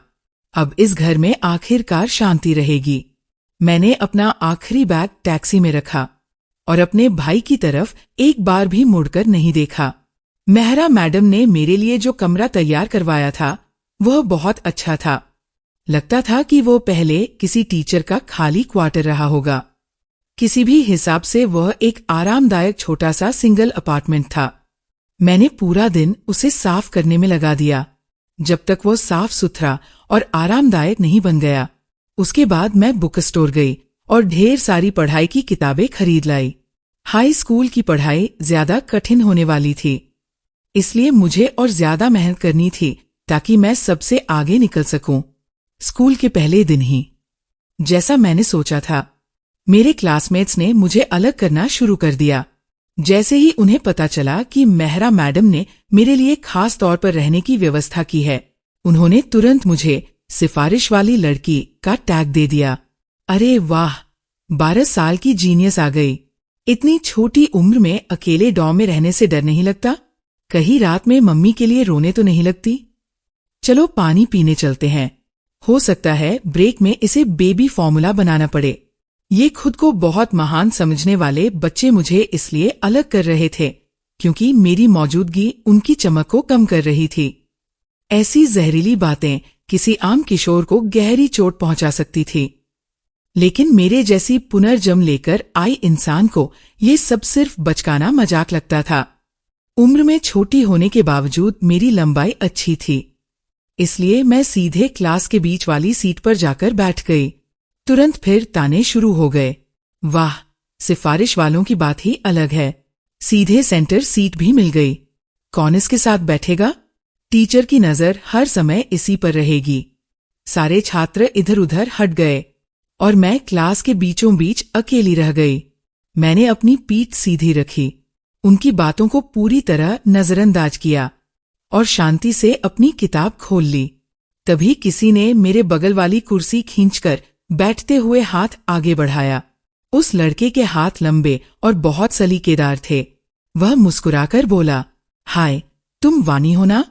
अब इस घर में आखिरकार शांति रहेगी। मैंने अपना आखिरी बैग टैक्सी में रखा और अपने भाई की तरफ एक बार भी मुड़कर नहीं देखा। मेहरा मैडम ने मेरे लिए जो कमरा तैयार करवाया था वह बहुत अच्छा था। लगता था कि वो पहले किसी टीचर का खाली क्वार्टर रहा होगा। किसी भी हिसाब से वह एक आरामदायक छोटा सा सिंगल अपार्टमेंट था। मैंने पूरा दिन उसे साफ करने में लगा दिया जब तक वो साफ सुथरा और आरामदायक नहीं बन गया। उसके बाद मैं बुक स्टोर गई और ढेर सारी पढ़ाई की किताबें खरीद लाई। हाई स्कूल की पढ़ाई ज्यादा कठिन होने वाली थी, इसलिए मुझे और ज्यादा मेहनत करनी थी ताकि मैं सबसे आगे निकल सकूं। स्कूल के पहले दिन ही, जैसा मैंने सोचा था, मेरे क्लासमेट्स ने मुझे अलग करना शुरू कर दिया। जैसे ही उन्हें पता चला कि मेहरा मैडम ने मेरे लिए खास तौर पर रहने की व्यवस्था की है, उन्होंने तुरंत मुझे सिफारिश वाली लड़की का टैग दे दिया। अरे वाह, 12 साल की जीनियस आ गई। इतनी छोटी उम्र में अकेले डॉर्म में रहने से डर नहीं लगता? कहीं रात में मम्मी के लिए रोने तो नहीं लगती? चलो पानी पीने चलते हैं। हो सकता है ब्रेक में इसे बेबी फॉर्मूला बनाना पड़े। ये खुद को बहुत महान समझने वाले बच्चे मुझे इसलिए अलग कर रहे थे क्योंकि मेरी मौजूदगी उनकी चमक को कम कर रही थी। ऐसी जहरीली बातें किसी आम किशोर को गहरी चोट पहुंचा सकती थी, लेकिन मेरे जैसी पुनर्जन्म लेकर आई इंसान को ये सब सिर्फ बचकाना मजाक लगता था। उम्र में छोटी होने के बावजूद मेरी लंबाई अच्छी थी, इसलिए मैं सीधे क्लास के बीच वाली सीट पर जाकर बैठ गई। तुरंत फिर ताने शुरू हो गए। वाह, सिफारिश वालों की बात ही अलग है। सीधे सेंटर सीट भी मिल गई। कौन इसके साथ बैठेगा? टीचर की नजर हर समय इसी पर रहेगी। सारे छात्र इधर उधर हट गए और मैं क्लास के बीचों बीच अकेली रह गई। मैंने अपनी पीठ सीधी रखी, उनकी बातों को पूरी तरह नजरअंदाज किया और शांति से अपनी किताब खोल ली। तभी किसी ने मेरे बगल वाली कुर्सी खींचकर बैठते हुए हाथ आगे बढ़ाया। उस लड़के के हाथ लंबे और बहुत सलीकेदार थे। वह मुस्कुराकर बोला, हाय, तुम वानी हो ना?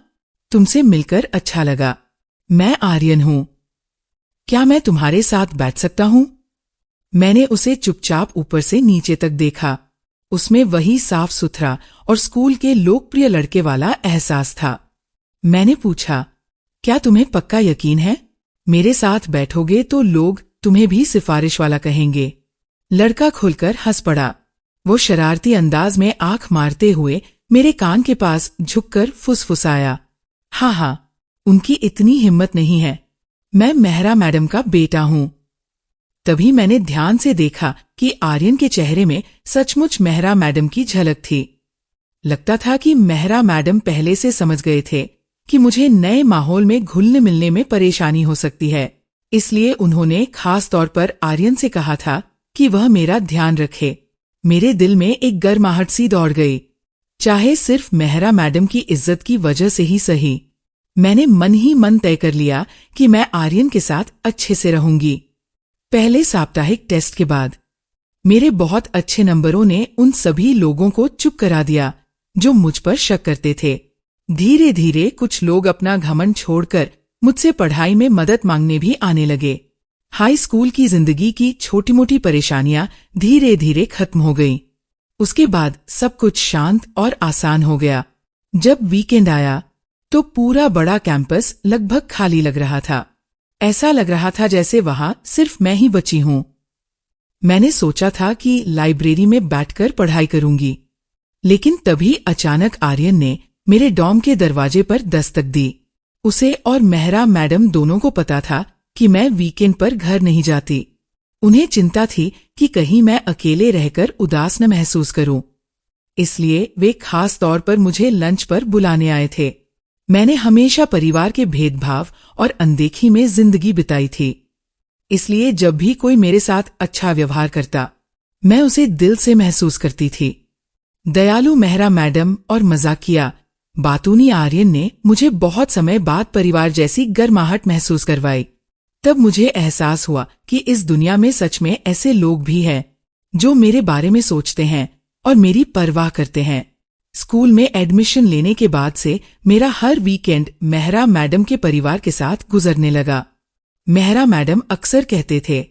तुमसे मिलकर अच्छा लगा। मैं आर्यन हूं। क्या मैं तुम्हारे साथ बैठ सकता हूं? मैंने उसे चुपचाप ऊपर से नीचे तक देखा। उसमें वही साफ सुथरा और स्कूल के लोकप्रिय लड़के वाला एहसास था। मैंने पूछा, क्या तुम्हें पक्का यकीन है? मेरे साथ बैठोगे तो लोग तुम्हें भी सिफारिश वाला कहेंगे। लड़का खुलकर हंस पड़ा। वो शरारती अंदाज में आंख मारते हुए मेरे कान के पास झुककर फुसफुसाया, हाँ, उनकी इतनी हिम्मत नहीं है। मैं मेहरा मैडम का बेटा हूं। तभी मैंने ध्यान से देखा कि आर्यन के चेहरे में सचमुच मेहरा मैडम की झलक थी। लगता था कि मेहरा मैडम पहले से समझ गए थे कि मुझे नए माहौल में घुलने मिलने में परेशानी हो सकती है। इसलिए उन्होंने खास तौर पर आर्यन से कहा था कि वह मेरा ध्यान रखे। मेरे दिल में एक गर्माहट सी दौड़ गई, चाहे सिर्फ मेहरा मैडम की इज्जत की वजह से ही सही। मैंने मन ही मन तय कर लिया कि मैं आर्यन के साथ अच्छे से रहूंगी। पहले साप्ताहिक टेस्ट के बाद मेरे बहुत अच्छे नंबरों ने उन सभी लोगों को चुप करा दिया जो मुझ पर शक करते थे। धीरे धीरे कुछ लोग अपना घमंड छोड़कर मुझसे पढ़ाई में मदद मांगने भी आने लगे। हाई स्कूल की जिंदगी की छोटी मोटी परेशानियां धीरे धीरे खत्म हो गईं। उसके बाद सब कुछ शांत और आसान हो गया। जब वीकेंड आया तो पूरा बड़ा कैंपस लगभग खाली लग रहा था। ऐसा लग रहा था जैसे वहां सिर्फ मैं ही बची हूं। मैंने सोचा था कि लाइब्रेरी में बैठकर पढ़ाई करूंगी, लेकिन तभी अचानक आर्यन ने मेरे डॉर्म के दरवाजे पर दस्तक दी। उसे और मेहरा मैडम दोनों को पता था कि मैं वीकेंड पर घर नहीं जाती। उन्हें चिंता थी कि कहीं मैं अकेले रहकर उदास न महसूस करूं। इसलिए वे खास तौर पर मुझे लंच पर बुलाने आए थे। मैंने हमेशा परिवार के भेदभाव और अनदेखी में जिंदगी बिताई थी, इसलिए जब भी कोई मेरे साथ अच्छा व्यवहार करता, मैं उसे दिल से महसूस करती थी। दयालु मेहरा मैडम और मजाकिया बातूनी आर्यन ने मुझे बहुत समय बाद परिवार जैसी गर्माहट महसूस करवाई। तब मुझे एहसास हुआ कि इस दुनिया में सच में ऐसे लोग भी हैं जो मेरे बारे में सोचते हैं और मेरी परवाह करते हैं। स्कूल में एडमिशन लेने के बाद से मेरा हर वीकेंड मेहरा मैडम के परिवार के साथ गुजरने लगा। मेहरा मैडम अक्सर कहते थे,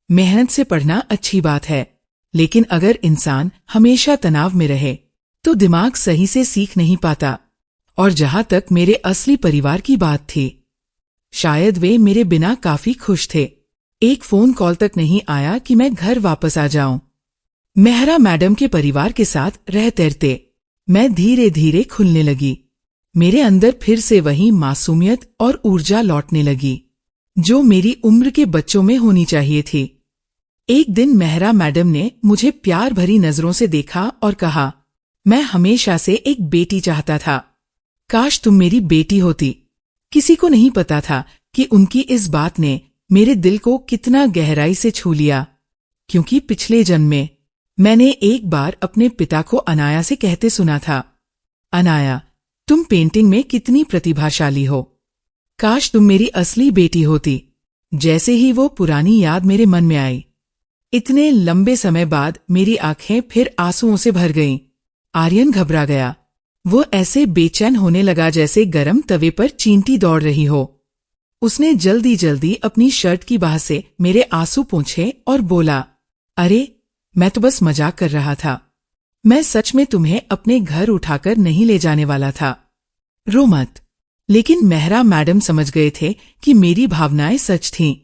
मेहनत से पढ़ना अच्छी बात है, लेकिन अगर इंसान हमेशा तनाव में रहे तो दिमाग सही से सीख नहीं पाता। और जहां तक मेरे असली परिवार की बात थी, शायद वे मेरे बिना काफी खुश थे। एक फोन कॉल तक नहीं आया कि मैं घर वापस आ जाऊं। मेहरा मैडम के परिवार के साथ रहते मैं धीरे धीरे खुलने लगी। मेरे अंदर फिर से वही मासूमियत और ऊर्जा लौटने लगी जो मेरी उम्र के बच्चों में होनी चाहिए थी। एक दिन मेहरा मैडम ने मुझे प्यार भरी नजरों से देखा और कहा, मैं हमेशा से एक बेटी चाहता था। काश तुम मेरी बेटी होती। किसी को नहीं पता था कि उनकी इस बात ने मेरे दिल को कितना गहराई से छू लिया, क्योंकि पिछले जन्म में मैंने एक बार अपने पिता को अनाया से कहते सुना था, अनाया, तुम पेंटिंग में कितनी प्रतिभाशाली हो। काश तुम मेरी असली बेटी होती। जैसे ही वो पुरानी याद मेरे मन में आई, इतने लंबे समय बाद मेरी आंखें फिर आंसुओं से भर गईं। आर्यन घबरा गया। वो ऐसे बेचैन होने लगा जैसे गरम तवे पर चींटी दौड़ रही हो। उसने जल्दी जल्दी अपनी शर्ट की बाह से मेरे आंसू पोंछे और बोला, अरे, मैं तो बस मजाक कर रहा था। मैं सच में तुम्हें अपने घर उठाकर नहीं ले जाने वाला था। रो मत। लेकिन मेहरा मैडम समझ गए थे कि मेरी भावनाएं सच थीं।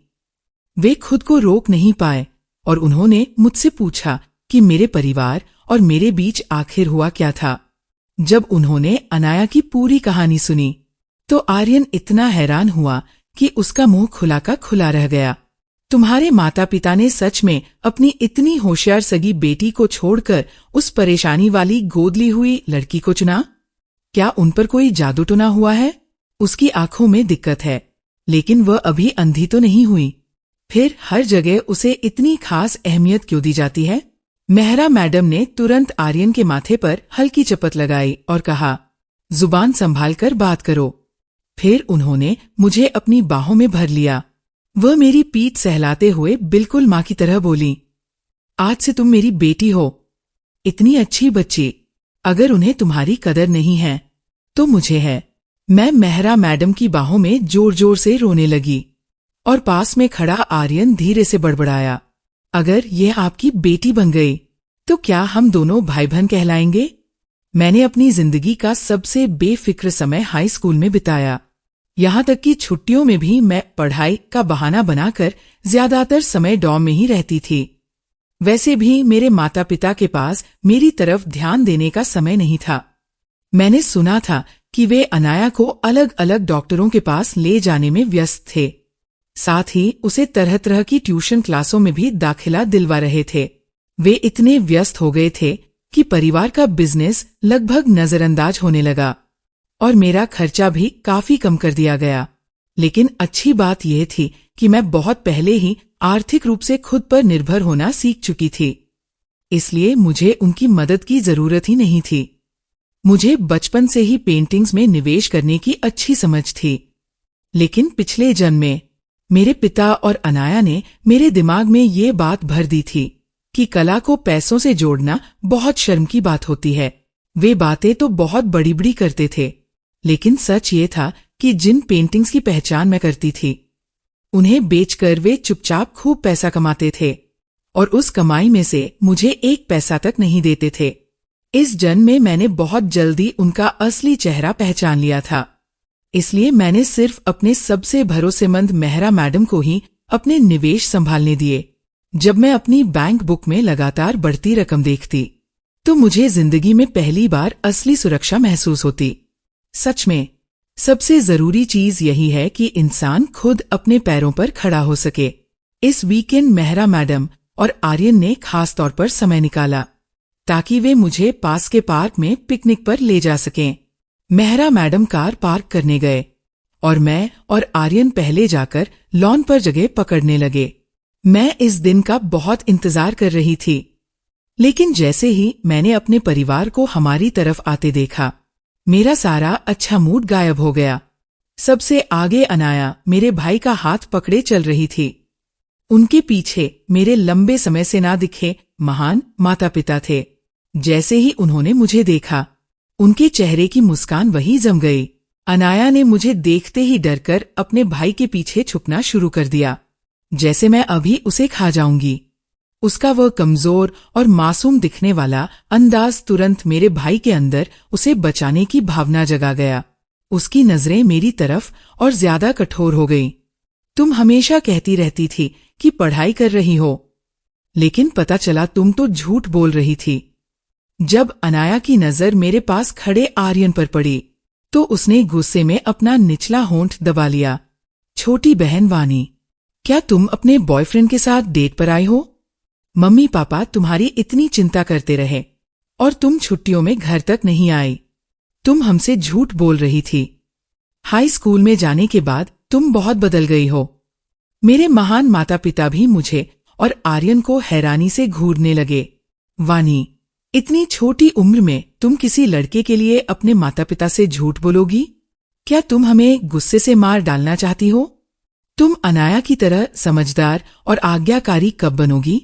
वे खुद को रोक नहीं पाए और उन्होंने मुझसे पूछा कि मेरे परिवार और मेरे बीच आखिर हुआ क्या था। जब उन्होंने अनाया की पूरी कहानी सुनी तो आर्यन इतना हैरान हुआ कि उसका मुंह खुला का खुला रह गया। तुम्हारे माता पिता ने सच में अपनी इतनी होशियार सगी बेटी को छोड़कर उस परेशानी वाली गोद ली हुई लड़की को चुना? क्या उन पर कोई जादू टोना हुआ है? उसकी आंखों में दिक्कत है, लेकिन वह अभी अंधी तो नहीं हुई। फिर हर जगह उसे इतनी खास अहमियत क्यों दी जाती है? मेहरा मैडम ने तुरंत आर्यन के माथे पर हल्की चपत लगाई और कहा, जुबान संभालकर बात करो। फिर उन्होंने मुझे अपनी बाहों में भर लिया। वह मेरी पीठ सहलाते हुए बिल्कुल मां की तरह बोली, आज से तुम मेरी बेटी हो। इतनी अच्छी बच्ची। अगर उन्हें तुम्हारी कदर नहीं है तो मुझे है। मैं मेहरा मैडम की बाहों में जोर जोर से रोने लगी और पास में खड़ा आर्यन धीरे से बड़बड़ाया, अगर यह आपकी बेटी बन गई तो क्या हम दोनों भाई बहन कहलाएंगे? मैंने अपनी जिंदगी का सबसे बेफिक्र समय हाई स्कूल में बिताया। यहाँ तक कि छुट्टियों में भी मैं पढ़ाई का बहाना बनाकर ज्यादातर समय डॉर्म में ही रहती थी। वैसे भी मेरे माता पिता के पास मेरी तरफ ध्यान देने का समय नहीं था। मैंने सुना था कि वे अनाया को अलग अलग डॉक्टरों के पास ले जाने में व्यस्त थे। साथ ही उसे तरह तरह की ट्यूशन क्लासों में भी दाखिला दिलवा रहे थे। वे इतने व्यस्त हो गए थे कि परिवार का बिजनेस लगभग नजरअंदाज होने लगा और मेरा खर्चा भी काफी कम कर दिया गया। लेकिन अच्छी बात यह थी कि मैं बहुत पहले ही आर्थिक रूप से खुद पर निर्भर होना सीख चुकी थी, इसलिए मुझे उनकी मदद की जरूरत ही नहीं थी। मुझे बचपन से ही पेंटिंग्स में निवेश करने की अच्छी समझ थी, लेकिन पिछले जन्म में मेरे पिता और अनाया ने मेरे दिमाग में ये बात भर दी थी कि कला को पैसों से जोड़ना बहुत शर्म की बात होती है। वे बातें तो बहुत बड़ी बड़ी करते थे, लेकिन सच ये था कि जिन पेंटिंग्स की पहचान मैं करती थी उन्हें बेचकर वे चुपचाप खूब पैसा कमाते थे और उस कमाई में से मुझे एक पैसा तक नहीं देते थे। इस जन्म में मैंने बहुत जल्दी उनका असली चेहरा पहचान लिया था, इसलिए मैंने सिर्फ अपने सबसे भरोसेमंद मेहरा मैडम को ही अपने निवेश संभालने दिए। जब मैं अपनी बैंक बुक में लगातार बढ़ती रकम देखती तो मुझे जिंदगी में पहली बार असली सुरक्षा महसूस होती। सच में सबसे जरूरी चीज यही है कि इंसान खुद अपने पैरों पर खड़ा हो सके। इस वीकेंड मेहरा मैडम और आर्यन ने खास तौर पर समय निकाला ताकि वे मुझे पास के पार्क में पिकनिक पर ले जा सकें। मेहरा मैडम कार पार्क करने गए और मैं और आर्यन पहले जाकर लॉन पर जगह पकड़ने लगे। मैं इस दिन का बहुत इंतजार कर रही थी, लेकिन जैसे ही मैंने अपने परिवार को हमारी तरफ आते देखा, मेरा सारा अच्छा मूड गायब हो गया। सबसे आगे अनाया मेरे भाई का हाथ पकड़े चल रही थी। उनके पीछे मेरे लंबे समय से ना दिखे महान माता पिता थे। जैसे ही उन्होंने मुझे देखा, उनके चेहरे की मुस्कान वही जम गई। अनाया ने मुझे देखते ही डरकर अपने भाई के पीछे छुपना शुरू कर दिया, जैसे मैं अभी उसे खा जाऊंगी। उसका वह कमजोर और मासूम दिखने वाला अंदाज तुरंत मेरे भाई के अंदर उसे बचाने की भावना जगा गया। उसकी नजरें मेरी तरफ और ज्यादा कठोर हो गईं। तुम हमेशा कहती रहती थी कि पढ़ाई कर रही हो, लेकिन पता चला तुम तो झूठ बोल रही थी। जब अनाया की नजर मेरे पास खड़े आर्यन पर पड़ी तो उसने गुस्से में अपना निचला होंठ दबा लिया। छोटी बहन वानी, क्या तुम अपने बॉयफ्रेंड के साथ डेट पर आई हो? मम्मी पापा तुम्हारी इतनी चिंता करते रहे और तुम छुट्टियों में घर तक नहीं आई। तुम हमसे झूठ बोल रही थी। हाई स्कूल में जाने के बाद तुम बहुत बदल गई हो। मेरे महान माता पिता भी मुझे और आर्यन को हैरानी से घूरने लगे। वानी, इतनी छोटी उम्र में तुम किसी लड़के के लिए अपने माता पिता से झूठ बोलोगी? क्या तुम हमें गुस्से से मार डालना चाहती हो? तुम अनाया की तरह समझदार और आज्ञाकारी कब बनोगी?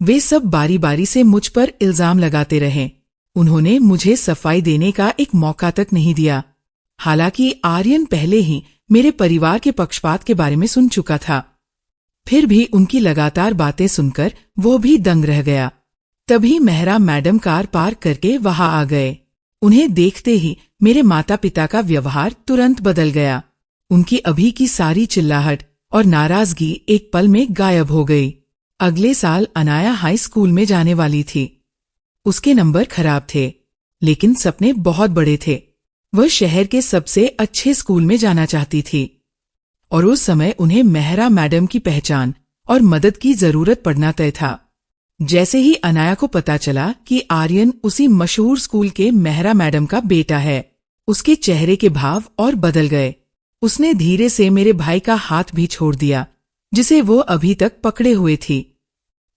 वे सब बारी बारी से मुझ पर इल्जाम लगाते रहे। उन्होंने मुझे सफाई देने का एक मौका तक नहीं दिया। हालांकि आर्यन पहले ही मेरे परिवार के पक्षपात के बारे में सुन चुका था। फिर भी उनकी लगातार बातें सुनकर वो भी दंग रह गया। तभी मेहरा मैडम कार पार्क करके वहां आ गए। उन्हें देखते ही मेरे माता पिता का व्यवहार तुरंत बदल गया। उनकी अभी की सारी चिल्लाहट और नाराजगी एक पल में गायब हो गई। अगले साल अनाया हाई स्कूल में जाने वाली थी। उसके नंबर खराब थे, लेकिन सपने बहुत बड़े थे। वह शहर के सबसे अच्छे स्कूल में जाना चाहती थी और उस समय उन्हें मेहरा मैडम की पहचान और मदद की जरूरत पड़ना तय था। जैसे ही अनाया को पता चला कि आर्यन उसी मशहूर स्कूल के मेहरा मैडम का बेटा है, उसके चेहरे के भाव और बदल गए। उसने धीरे से मेरे भाई का हाथ भी छोड़ दिया, जिसे वो अभी तक पकड़े हुए थी।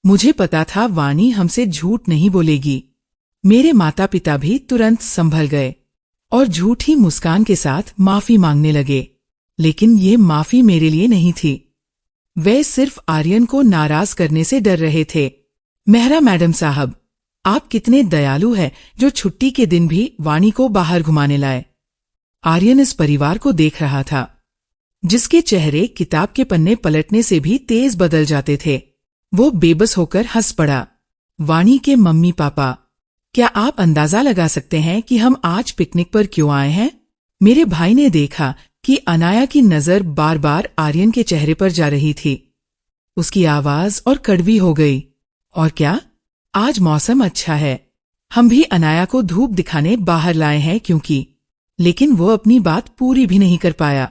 मुझे पता था वानी हमसे झूठ नहीं बोलेगी। मेरे माता पिता भी तुरंत संभल गए और झूठी मुस्कान के साथ माफी मांगने लगे। लेकिन ये माफी मेरे लिए नहीं थी। वे सिर्फ आर्यन को नाराज करने से डर रहे थे। मेहरा मैडम साहब, आप कितने दयालु हैं जो छुट्टी के दिन भी वाणी को बाहर घुमाने लाए। आर्यन इस परिवार को देख रहा था, जिसके चेहरे किताब के पन्ने पलटने से भी तेज बदल जाते थे। वो बेबस होकर हंस पड़ा। वाणी के मम्मी पापा, क्या आप अंदाजा लगा सकते हैं कि हम आज पिकनिक पर क्यों आए हैं? मेरे भाई ने देखा कि अनाया की नजर बार बार आर्यन के चेहरे पर जा रही थी। उसकी आवाज और कड़वी हो गई। और क्या? आज मौसम अच्छा है। हम भी अनाया को धूप दिखाने बाहर लाए हैं क्योंकि। लेकिन वो अपनी बात पूरी भी नहीं कर पाया।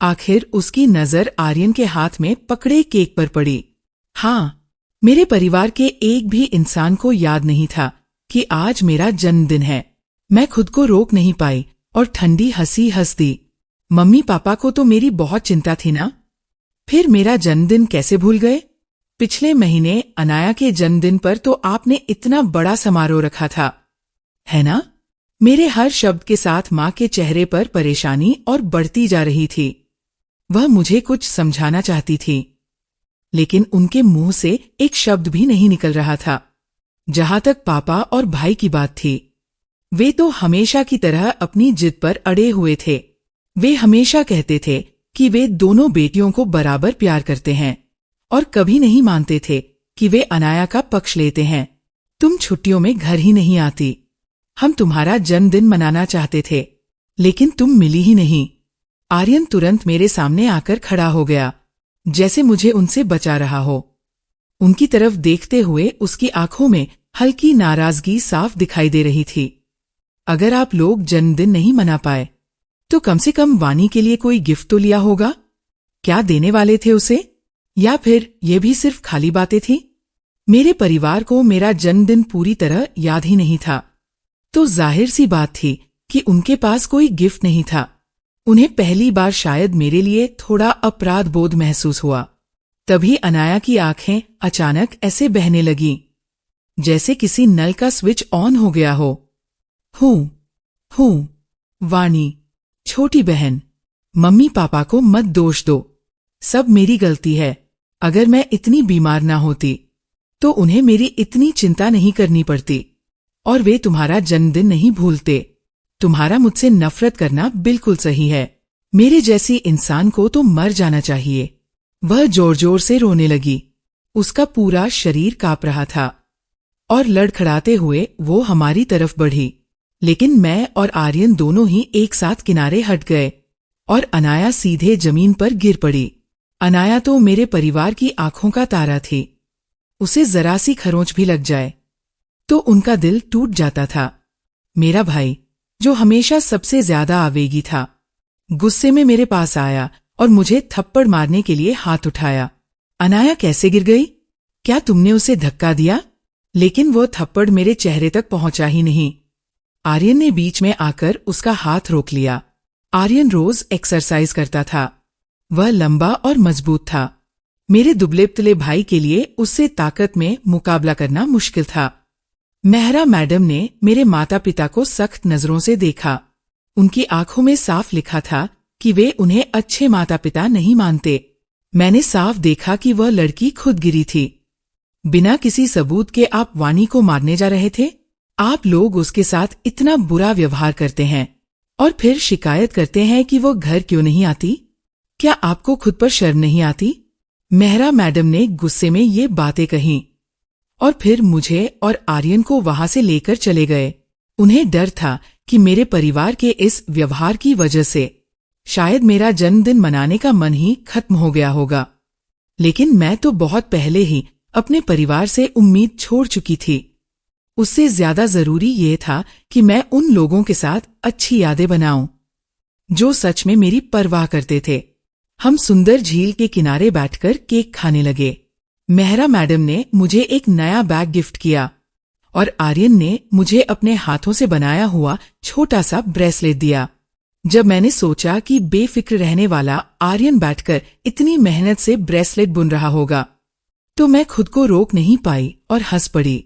आखिर उसकी नजर आर्यन के हाथ में पकड़े केक पर पड़ी। हाँ, मेरे परिवार के एक भी इंसान को याद नहीं था कि आज मेरा जन्मदिन है। मैं खुद को रोक नहीं पाई और ठंडी हंसी हंस दी। मम्मी पापा को तो मेरी बहुत चिंता थी ना। फिर मेरा जन्मदिन कैसे भूल गए? पिछले महीने अनाया के जन्मदिन पर तो आपने इतना बड़ा समारोह रखा था, है ना? मेरे हर शब्द के साथ माँ के चेहरे पर परेशानी और बढ़ती जा रही थी। वह मुझे कुछ समझाना चाहती थी, लेकिन उनके मुंह से एक शब्द भी नहीं निकल रहा था। जहां तक पापा और भाई की बात थी, वे तो हमेशा की तरह अपनी जिद पर अड़े हुए थे। वे हमेशा कहते थे कि वे दोनों बेटियों को बराबर प्यार करते हैं और कभी नहीं मानते थे कि वे अनाया का पक्ष लेते हैं। तुम छुट्टियों में घर ही नहीं आती। हम तुम्हारा जन्मदिन मनाना चाहते थे, लेकिन तुम मिली ही नहीं। आर्यन तुरंत मेरे सामने आकर खड़ा हो गया, जैसे मुझे उनसे बचा रहा हो। उनकी तरफ देखते हुए उसकी आंखों में हल्की नाराजगी साफ दिखाई दे रही थी। अगर आप लोग जन्मदिन नहीं मना पाए, तो कम से कम वाणी के लिए कोई गिफ्ट तो लिया होगा। क्या देने वाले थे उसे? या फिर ये भी सिर्फ खाली बातें थी? मेरे परिवार को मेरा जन्मदिन पूरी तरह याद ही नहीं था, तो जाहिर सी बात थी कि उनके पास कोई गिफ्ट नहीं था। उन्हें पहली बार शायद मेरे लिए थोड़ा अपराध बोध महसूस हुआ। तभी अनाया की आंखें अचानक ऐसे बहने लगीं, जैसे किसी नल का स्विच ऑन हो गया हो। हूँ वाणी, छोटी बहन, मम्मी पापा को मत दोष दो। सब मेरी गलती है। अगर मैं इतनी बीमार ना होती, तो उन्हें मेरी इतनी चिंता नहीं करनी पड़ती और वे तुम्हारा जन्मदिन नहीं भूलते। तुम्हारा मुझसे नफरत करना बिल्कुल सही है। मेरे जैसी इंसान को तो मर जाना चाहिए। वह जोर जोर से रोने लगी। उसका पूरा शरीर कांप रहा था और लड़खड़ाते हुए वो हमारी तरफ बढ़ी। लेकिन मैं और आर्यन दोनों ही एक साथ किनारे हट गए और अनाया सीधे जमीन पर गिर पड़ी। अनाया तो मेरे परिवार की आंखों का तारा थी। उसे जरा सी खरोंच भी लग जाए तो उनका दिल टूट जाता था। मेरा भाई, जो हमेशा सबसे ज्यादा आवेगी था, गुस्से में मेरे पास आया और मुझे थप्पड़ मारने के लिए हाथ उठाया। अनाया कैसे गिर गई? क्या तुमने उसे धक्का दिया? लेकिन वो थप्पड़ मेरे चेहरे तक पहुंचा ही नहीं। आर्यन ने बीच में आकर उसका हाथ रोक लिया। आर्यन रोज एक्सरसाइज करता था। वह लंबा और मजबूत था। मेरे दुबले पतले भाई के लिए उससे ताकत में मुकाबला करना मुश्किल था। मेहरा मैडम ने मेरे माता पिता को सख्त नजरों से देखा। उनकी आंखों में साफ लिखा था कि वे उन्हें अच्छे माता पिता नहीं मानते। मैंने साफ देखा कि वह लड़की खुद गिरी थी। बिना किसी सबूत के आप वाणी को मारने जा रहे थे। आप लोग उसके साथ इतना बुरा व्यवहार करते हैं और फिर शिकायत करते हैं कि वो घर क्यों नहीं आती। क्या आपको खुद पर शर्म नहीं आती? मेहरा मैडम ने गुस्से में ये बातें कहीं और फिर मुझे और आर्यन को वहां से लेकर चले गए। उन्हें डर था कि मेरे परिवार के इस व्यवहार की वजह से शायद मेरा जन्मदिन मनाने का मन ही खत्म हो गया होगा। लेकिन मैं तो बहुत पहले ही अपने परिवार से उम्मीद छोड़ चुकी थी। उससे ज्यादा जरूरी ये था कि मैं उन लोगों के साथ अच्छी यादें बनाऊं जो सच में मेरी परवाह करते थे। हम सुंदर झील के किनारे बैठकर केक खाने लगे। मेहरा मैडम ने मुझे एक नया बैग गिफ्ट किया और आर्यन ने मुझे अपने हाथों से बनाया हुआ छोटा सा ब्रेसलेट दिया। जब मैंने सोचा कि बेफिक्र रहने वाला आर्यन बैठकर इतनी मेहनत से ब्रेसलेट बुन रहा होगा, तो मैं खुद को रोक नहीं पाई और हंस पड़ी।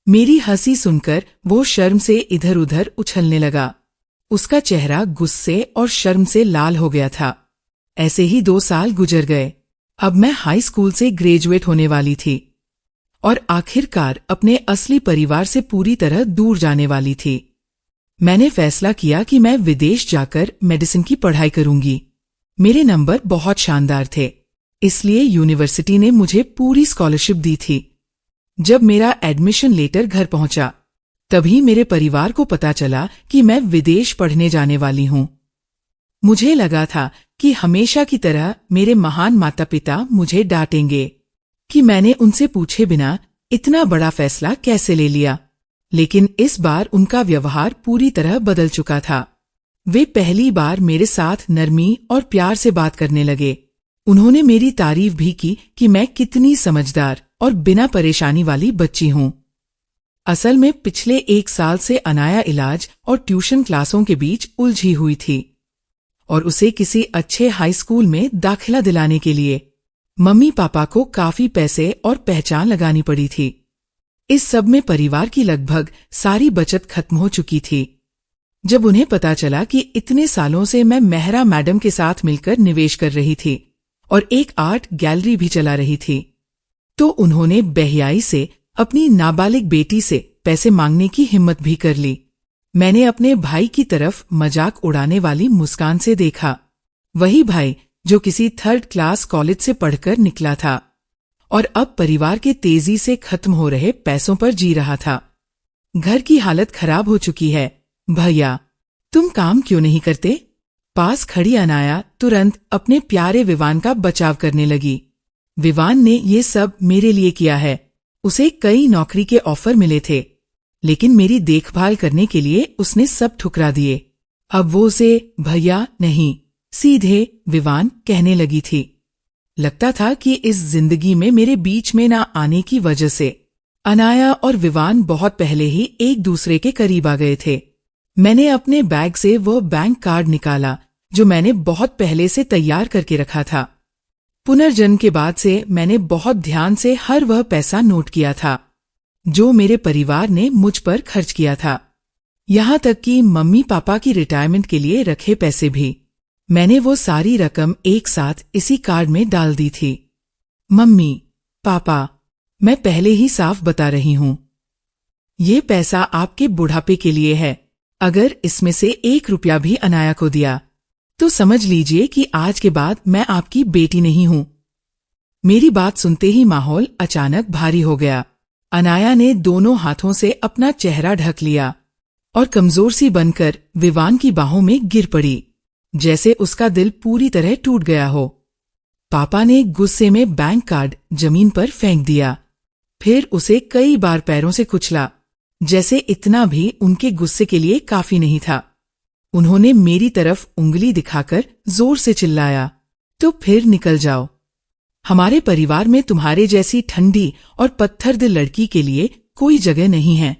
मेरी हंसी सुनकर वो शर्म से इधर उधर उछलने लगा। उसका चेहरा गुस्से और शर्म से लाल हो गया था। ऐसे ही 2 साल गुजर गए। अब मैं हाई स्कूल से ग्रेजुएट होने वाली थी और आखिरकार अपने असली परिवार से पूरी तरह दूर जाने वाली थी। मैंने फैसला किया कि मैं विदेश जाकर मेडिसिन की पढ़ाई करूंगी। मेरे नंबर बहुत शानदार थे, इसलिए यूनिवर्सिटी ने मुझे पूरी स्कॉलरशिप दी थी। जब मेरा एडमिशन लेटर घर पहुंचा, तभी मेरे परिवार को पता चला कि मैं विदेश पढ़ने जाने वाली हूं। मुझे लगा था कि हमेशा की तरह मेरे महान माता पिता मुझे डांटेंगे कि मैंने उनसे पूछे बिना इतना बड़ा फैसला कैसे ले लिया, लेकिन इस बार उनका व्यवहार पूरी तरह बदल चुका था। वे पहली बार मेरे साथ नरमी और प्यार से बात करने लगे। उन्होंने मेरी तारीफ भी की कि मैं कितनी समझदार और बिना परेशानी वाली बच्ची हूं। असल में पिछले 1 साल से अनाया इलाज और ट्यूशन क्लासों के बीच उलझी हुई थी और उसे किसी अच्छे हाई स्कूल में दाखिला दिलाने के लिए मम्मी पापा को काफी पैसे और पहचान लगानी पड़ी थी। इस सब में परिवार की लगभग सारी बचत खत्म हो चुकी थी। जब उन्हें पता चला कि इतने सालों से मैं मेहरा मैडम के साथ मिलकर निवेश कर रही थी और एक आर्ट गैलरी भी चला रही थी, तो उन्होंने बेहयाई से अपनी नाबालिग बेटी से पैसे मांगने की हिम्मत भी कर ली। मैंने अपने भाई की तरफ मजाक उड़ाने वाली मुस्कान से देखा, वही भाई जो किसी 3rd क्लास कॉलेज से पढ़कर निकला था और अब परिवार के तेजी से खत्म हो रहे पैसों पर जी रहा था। घर की हालत खराब हो चुकी है, भैया तुम काम क्यों नहीं करते? पास खड़ी अनाया तुरंत अपने प्यारे विवान का बचाव करने लगी। विवान ने ये सब मेरे लिए किया है। उसे कई नौकरी के ऑफर मिले थे, लेकिन मेरी देखभाल करने के लिए उसने सब ठुकरा दिए। अब वो उसे भैया नहीं, सीधे विवान कहने लगी थी। लगता था कि इस जिंदगी में मेरे बीच में ना आने की वजह से अनाया और विवान बहुत पहले ही एक दूसरे के करीब आ गए थे। मैंने अपने बैग से वह बैंक कार्ड निकाला जो मैंने बहुत पहले से तैयार करके रखा था। पुनर्जन्म के बाद से मैंने बहुत ध्यान से हर वह पैसा नोट किया था जो मेरे परिवार ने मुझ पर खर्च किया था, यहाँ तक कि मम्मी पापा की रिटायरमेंट के लिए रखे पैसे भी। मैंने वो सारी रकम एक साथ इसी कार्ड में डाल दी थी। मम्मी पापा, मैं पहले ही साफ बता रही हूं, ये पैसा आपके बुढ़ापे के लिए है। अगर इसमें से 1 रुपया भी अनाया को दिया तो समझ लीजिए कि आज के बाद मैं आपकी बेटी नहीं हूं। मेरी बात सुनते ही माहौल अचानक भारी हो गया। अनाया ने दोनों हाथों से अपना चेहरा ढक लिया और कमजोर सी बनकर विवान की बाहों में गिर पड़ी, जैसे उसका दिल पूरी तरह टूट गया हो। पापा ने गुस्से में बैंक कार्ड जमीन पर फेंक दिया, फिर उसे कई बार पैरों से कुचला, जैसे इतना भी उनके गुस्से के लिए काफी नहीं था। उन्होंने मेरी तरफ उंगली दिखाकर जोर से चिल्लाया, तो फिर निकल जाओ। हमारे परिवार में तुम्हारे जैसी ठंडी और पत्थर दिल लड़की के लिए कोई जगह नहीं है।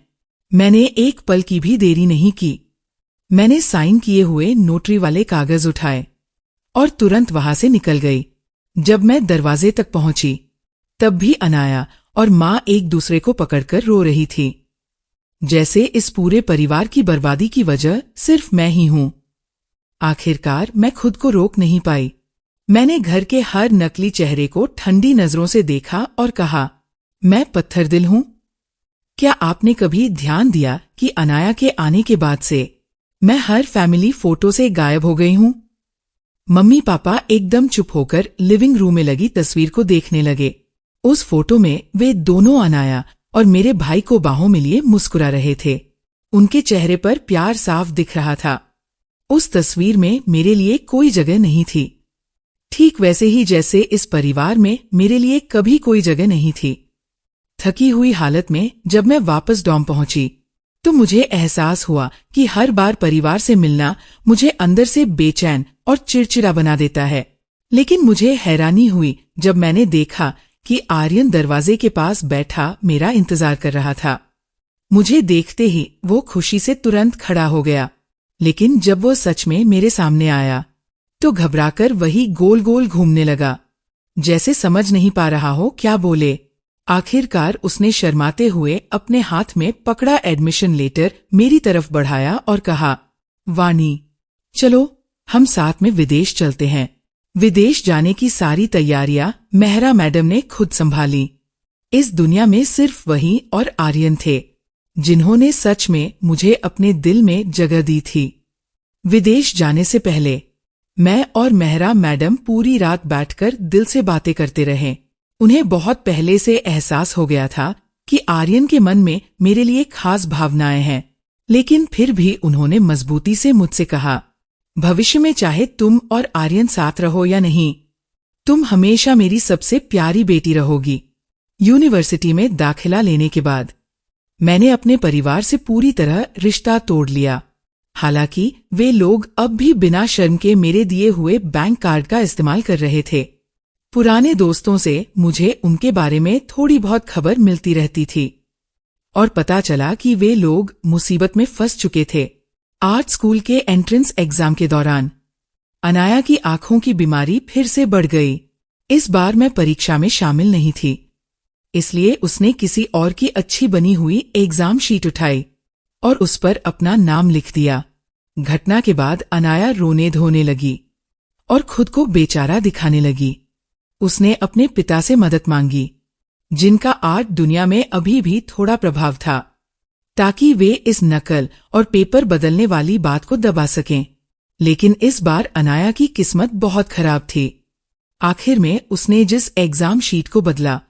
मैंने एक पल की भी देरी नहीं की। मैंने साइन किए हुए नोटरी वाले कागज उठाए और तुरंत वहां से निकल गई। जब मैं दरवाजे तक पहुंची, तब भी अनाया और माँ एक दूसरे को पकड़कर रो रही थी, जैसे इस पूरे परिवार की बर्बादी की वजह सिर्फ मैं ही हूं। आखिरकार मैं खुद को रोक नहीं पाई। मैंने घर के हर नकली चेहरे को ठंडी नजरों से देखा और कहा, मैं पत्थर दिल हूं? क्या आपने कभी ध्यान दिया कि अनाया के आने के बाद से मैं हर फैमिली फोटो से गायब हो गई हूं? मम्मी पापा एकदम चुप होकर लिविंग रूम में लगी तस्वीर को देखने लगे। उस फोटो में वे दोनों अनाया और मेरे भाई को बाहों में लिए मुस्कुरा रहे थे। उनके चेहरे पर प्यार साफ दिख रहा था। उस तस्वीर में मेरे लिए कोई जगह नहीं थी, ठीक वैसे ही जैसे इस परिवार में मेरे लिए कभी कोई जगह नहीं थी। थकी हुई हालत में जब मैं वापस डॉम पहुंची, तो मुझे एहसास हुआ कि हर बार परिवार से मिलना मुझे अंदर से बेचैन और चिड़चिड़ा बना देता है। लेकिन मुझे हैरानी हुई जब मैंने देखा कि आर्यन दरवाजे के पास बैठा मेरा इंतजार कर रहा था। मुझे देखते ही वो खुशी से तुरंत खड़ा हो गया, लेकिन जब वो सच में मेरे सामने आया तो घबराकर वही गोल गोल घूमने लगा, जैसे समझ नहीं पा रहा हो क्या बोले। आखिरकार उसने शर्माते हुए अपने हाथ में पकड़ा एडमिशन लेटर मेरी तरफ बढ़ाया और कहा, वानी चलो हम साथ में विदेश चलते हैं। विदेश जाने की सारी तैयारियां मेहरा मैडम ने खुद संभाली। इस दुनिया में सिर्फ वही और आर्यन थे जिन्होंने सच में मुझे अपने दिल में जगह दी थी। विदेश जाने से पहले मैं और मेहरा मैडम पूरी रात बैठकर दिल से बातें करते रहे। उन्हें बहुत पहले से एहसास हो गया था कि आर्यन के मन में मेरे लिए खास भावनाएं हैं, लेकिन फिर भी उन्होंने मजबूती से मुझसे कहा, भविष्य में चाहे तुम और आर्यन साथ रहो या नहीं, तुम हमेशा मेरी सबसे प्यारी बेटी रहोगी। यूनिवर्सिटी में दाखिला लेने के बाद मैंने अपने परिवार से पूरी तरह रिश्ता तोड़ लिया। हालांकि वे लोग अब भी बिना शर्म के मेरे दिए हुए बैंक कार्ड का इस्तेमाल कर रहे थे। पुराने दोस्तों से मुझे उनके बारे में थोड़ी बहुत खबर मिलती रहती थी और पता चला कि वे लोग मुसीबत में फंस चुके थे। आर्ट स्कूल के एंट्रेंस एग्जाम के दौरान अनाया की आंखों की बीमारी फिर से बढ़ गई। इस बार मैं परीक्षा में शामिल नहीं थी, इसलिए उसने किसी और की अच्छी बनी हुई एग्जाम शीट उठाई और उस पर अपना नाम लिख दिया। घटना के बाद अनाया रोने धोने लगी और खुद को बेचारा दिखाने लगी। उसने अपने पिता से मदद मांगी, जिनका आर्ट दुनिया में अभी भी थोड़ा प्रभाव था, ताकि वे इस नकल और पेपर बदलने वाली बात को दबा सकें। लेकिन इस बार अनाया की किस्मत बहुत खराब थी। आखिर में उसने जिस एग्जाम शीट को बदला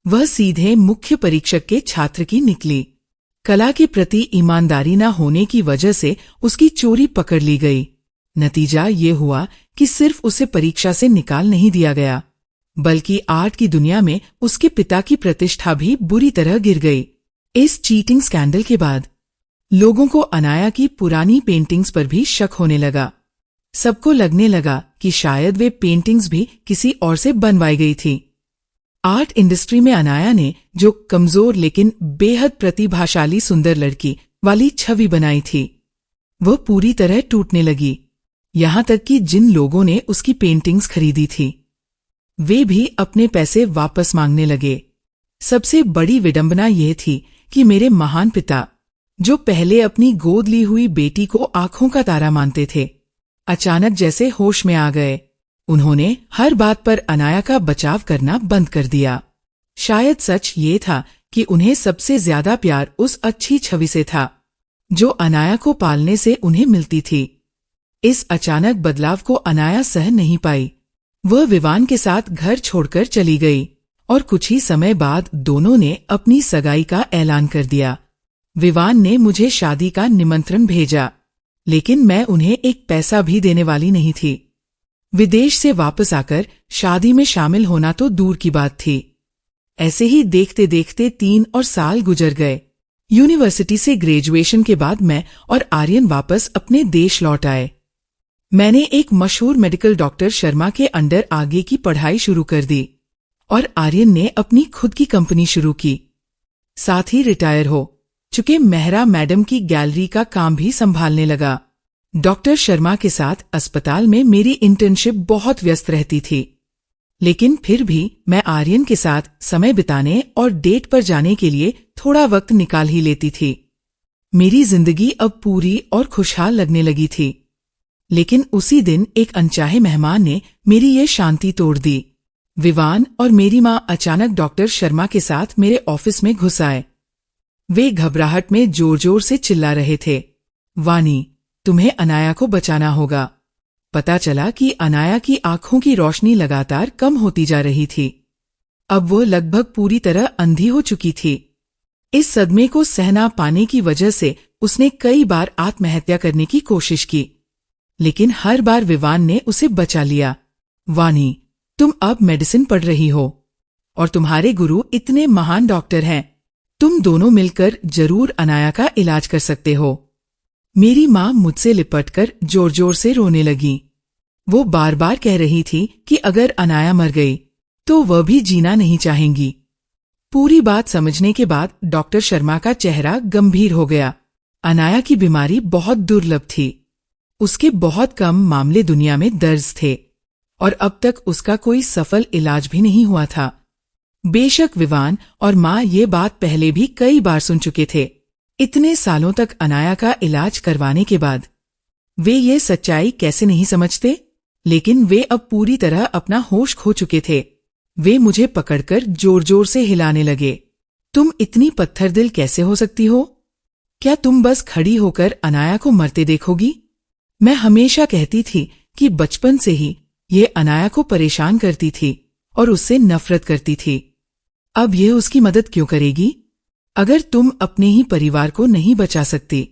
वह सीधे मुख्य परीक्षक के छात्र की निकली। कला के प्रति ईमानदारी न होने की वजह से उसकी चोरी पकड़ ली गई। नतीजा ये हुआ कि सिर्फ उसे परीक्षा से निकाल नहीं दिया गया, बल्कि आर्ट की दुनिया में उसके पिता की प्रतिष्ठा भी बुरी तरह गिर गई। इस चीटिंग स्कैंडल के बाद लोगों को अनाया की पुरानी पेंटिंग्स पर भी शक होने लगा। सबको लगने लगा कि शायद वे पेंटिंग्स भी किसी और से बनवाई गई थी। आर्ट इंडस्ट्री में अनाया ने जो कमजोर लेकिन बेहद प्रतिभाशाली सुंदर लड़की वाली छवि बनाई थी, वह पूरी तरह टूटने लगी। यहां तक कि जिन लोगों ने उसकी पेंटिंग्स खरीदी थी वे भी अपने पैसे वापस मांगने लगे। सबसे बड़ी विडंबना यह थी कि मेरे महान पिता, जो पहले अपनी गोद ली हुई बेटी को आंखों का तारा मानते थे, अचानक जैसे होश में आ गए। उन्होंने हर बात पर अनाया का बचाव करना बंद कर दिया। शायद सच ये था कि उन्हें सबसे ज्यादा प्यार उस अच्छी छवि से था जो अनाया को पालने से उन्हें मिलती थी। इस अचानक बदलाव को अनाया सह नहीं पाई। वह विवान के साथ घर छोड़कर चली गई और कुछ ही समय बाद दोनों ने अपनी सगाई का ऐलान कर दिया। विवान ने मुझे शादी का निमंत्रण भेजा, लेकिन मैं उन्हें एक पैसा भी देने वाली नहीं थी। विदेश से वापस आकर शादी में शामिल होना तो दूर की बात थी। ऐसे ही देखते देखते 3 साल गुजर गए। यूनिवर्सिटी से ग्रेजुएशन के बाद मैं और आर्यन वापस अपने देश लौट आए। मैंने एक मशहूर मेडिकल डॉक्टर शर्मा के अंडर आगे की पढ़ाई शुरू कर दी और आर्यन ने अपनी खुद की कंपनी शुरू की। साथ ही रिटायर हो चुके मेहरा मैडम की गैलरी का काम भी संभालने लगा। डॉक्टर शर्मा के साथ अस्पताल में मेरी इंटर्नशिप बहुत व्यस्त रहती थी, लेकिन फिर भी मैं आर्यन के साथ समय बिताने और डेट पर जाने के लिए थोड़ा वक्त निकाल ही लेती थी। मेरी जिंदगी अब पूरी और खुशहाल लगने लगी थी। लेकिन उसी दिन एक अनचाहे मेहमान ने मेरी ये शांति तोड़ दी। विवान और मेरी माँ अचानक डॉक्टर शर्मा के साथ मेरे ऑफिस में घुस आए। वे घबराहट में जोर जोर से चिल्ला रहे थे, वानी, तुम्हें अनाया को बचाना होगा। पता चला कि अनाया की आंखों की रोशनी लगातार कम होती जा रही थी। अब वो लगभग पूरी तरह अंधी हो चुकी थी। इस सदमे को सहना पाने की वजह से उसने कई बार आत्महत्या करने की कोशिश की, लेकिन हर बार विवान ने उसे बचा लिया। वानी, तुम अब मेडिसिन पढ़ रही हो और तुम्हारे गुरु इतने महान डॉक्टर हैं, तुम दोनों मिलकर जरूर अनाया का इलाज कर सकते हो। मेरी माँ मुझसे लिपटकर जोर जोर से रोने लगी। वो बार बार कह रही थी कि अगर अनाया मर गई तो वह भी जीना नहीं चाहेंगी। पूरी बात समझने के बाद डॉक्टर शर्मा का चेहरा गंभीर हो गया। अनाया की बीमारी बहुत दुर्लभ थी। उसके बहुत कम मामले दुनिया में दर्ज थे और अब तक उसका कोई सफल इलाज भी नहीं हुआ था। बेशक विवान और माँ ये बात पहले भी कई बार सुन चुके थे। इतने सालों तक अनाया का इलाज करवाने के बाद वे ये सच्चाई कैसे नहीं समझते, लेकिन वे अब पूरी तरह अपना होश खो चुके थे। वे मुझे पकड़कर जोर जोर से हिलाने लगे। तुम इतनी पत्थरदिल कैसे हो सकती हो? क्या तुम बस खड़ी होकर अनाया को मरते देखोगी? मैं हमेशा कहती थी कि बचपन से ही ये अनाया को परेशान करती थी और उससे नफरत करती थी। अब ये उसकी मदद क्यों करेगी? अगर तुम अपने ही परिवार को नहीं बचा सकती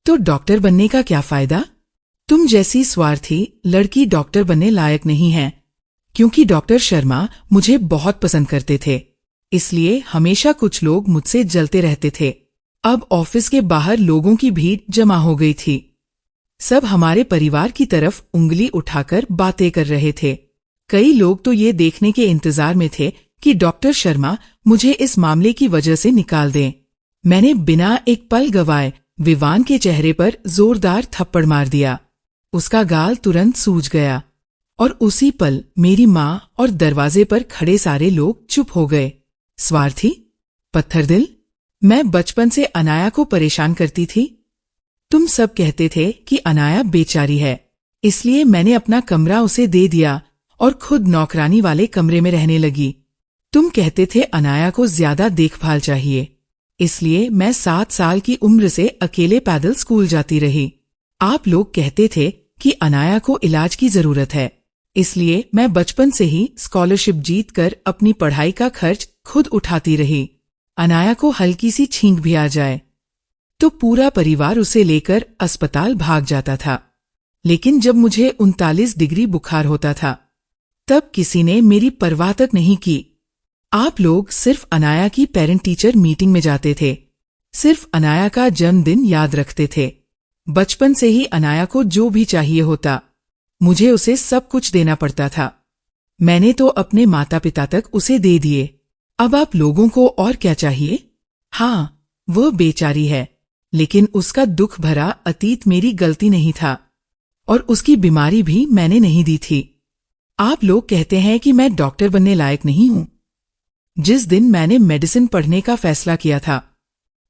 तो डॉक्टर बनने का क्या फायदा? तुम जैसी स्वार्थी लड़की डॉक्टर बनने लायक नहीं है। क्योंकि डॉक्टर शर्मा मुझे बहुत पसंद करते थे, इसलिए हमेशा कुछ लोग मुझसे जलते रहते थे। अब ऑफिस के बाहर लोगों की भीड़ जमा हो गई थी। सब हमारे परिवार की तरफ उंगली उठाकर बातें कर रहे थे। कई लोग तो ये देखने के इंतजार में थे कि डॉक्टर शर्मा मुझे इस मामले की वजह से निकाल दें। मैंने बिना एक पल गवाए विवान के चेहरे पर जोरदार थप्पड़ मार दिया। उसका गाल तुरंत सूज गया और उसी पल मेरी माँ और दरवाजे पर खड़े सारे लोग चुप हो गए। स्वार्थी, पत्थरदिल, मैं बचपन से अनाया को परेशान करती थी। तुम सब कहते थे कि अनाया बेचारी है, इसलिए मैंने अपना कमरा उसे दे दिया और खुद नौकरानी वाले कमरे में रहने लगी। तुम कहते थे अनाया को ज्यादा देखभाल चाहिए, इसलिए मैं 7 साल की उम्र से अकेले पैदल स्कूल जाती रही। आप लोग कहते थे कि अनाया को इलाज की जरूरत है, इसलिए मैं बचपन से ही स्कॉलरशिप जीतकर अपनी पढ़ाई का खर्च खुद उठाती रही। अनाया को हल्की सी छींक भी आ जाए तो पूरा परिवार उसे लेकर अस्पताल भाग जाता था। लेकिन जब मुझे 39 डिग्री बुखार होता था तब किसी ने मेरी परवाह तक नहीं की। आप लोग सिर्फ अनाया की पेरेंट टीचर मीटिंग में जाते थे, सिर्फ अनाया का जन्मदिन याद रखते थे। बचपन से ही अनाया को जो भी चाहिए होता मुझे उसे सब कुछ देना पड़ता था। मैंने तो अपने माता पिता तक उसे दे दिए। अब आप लोगों को और क्या चाहिए? हाँ, वह बेचारी है, लेकिन उसका दुख भरा अतीत मेरी गलती नहीं था और उसकी बीमारी भी मैंने नहीं दी थी। आप लोग कहते हैं कि मैं डॉक्टर बनने लायक नहीं हूं। जिस दिन मैंने मेडिसिन पढ़ने का फैसला किया था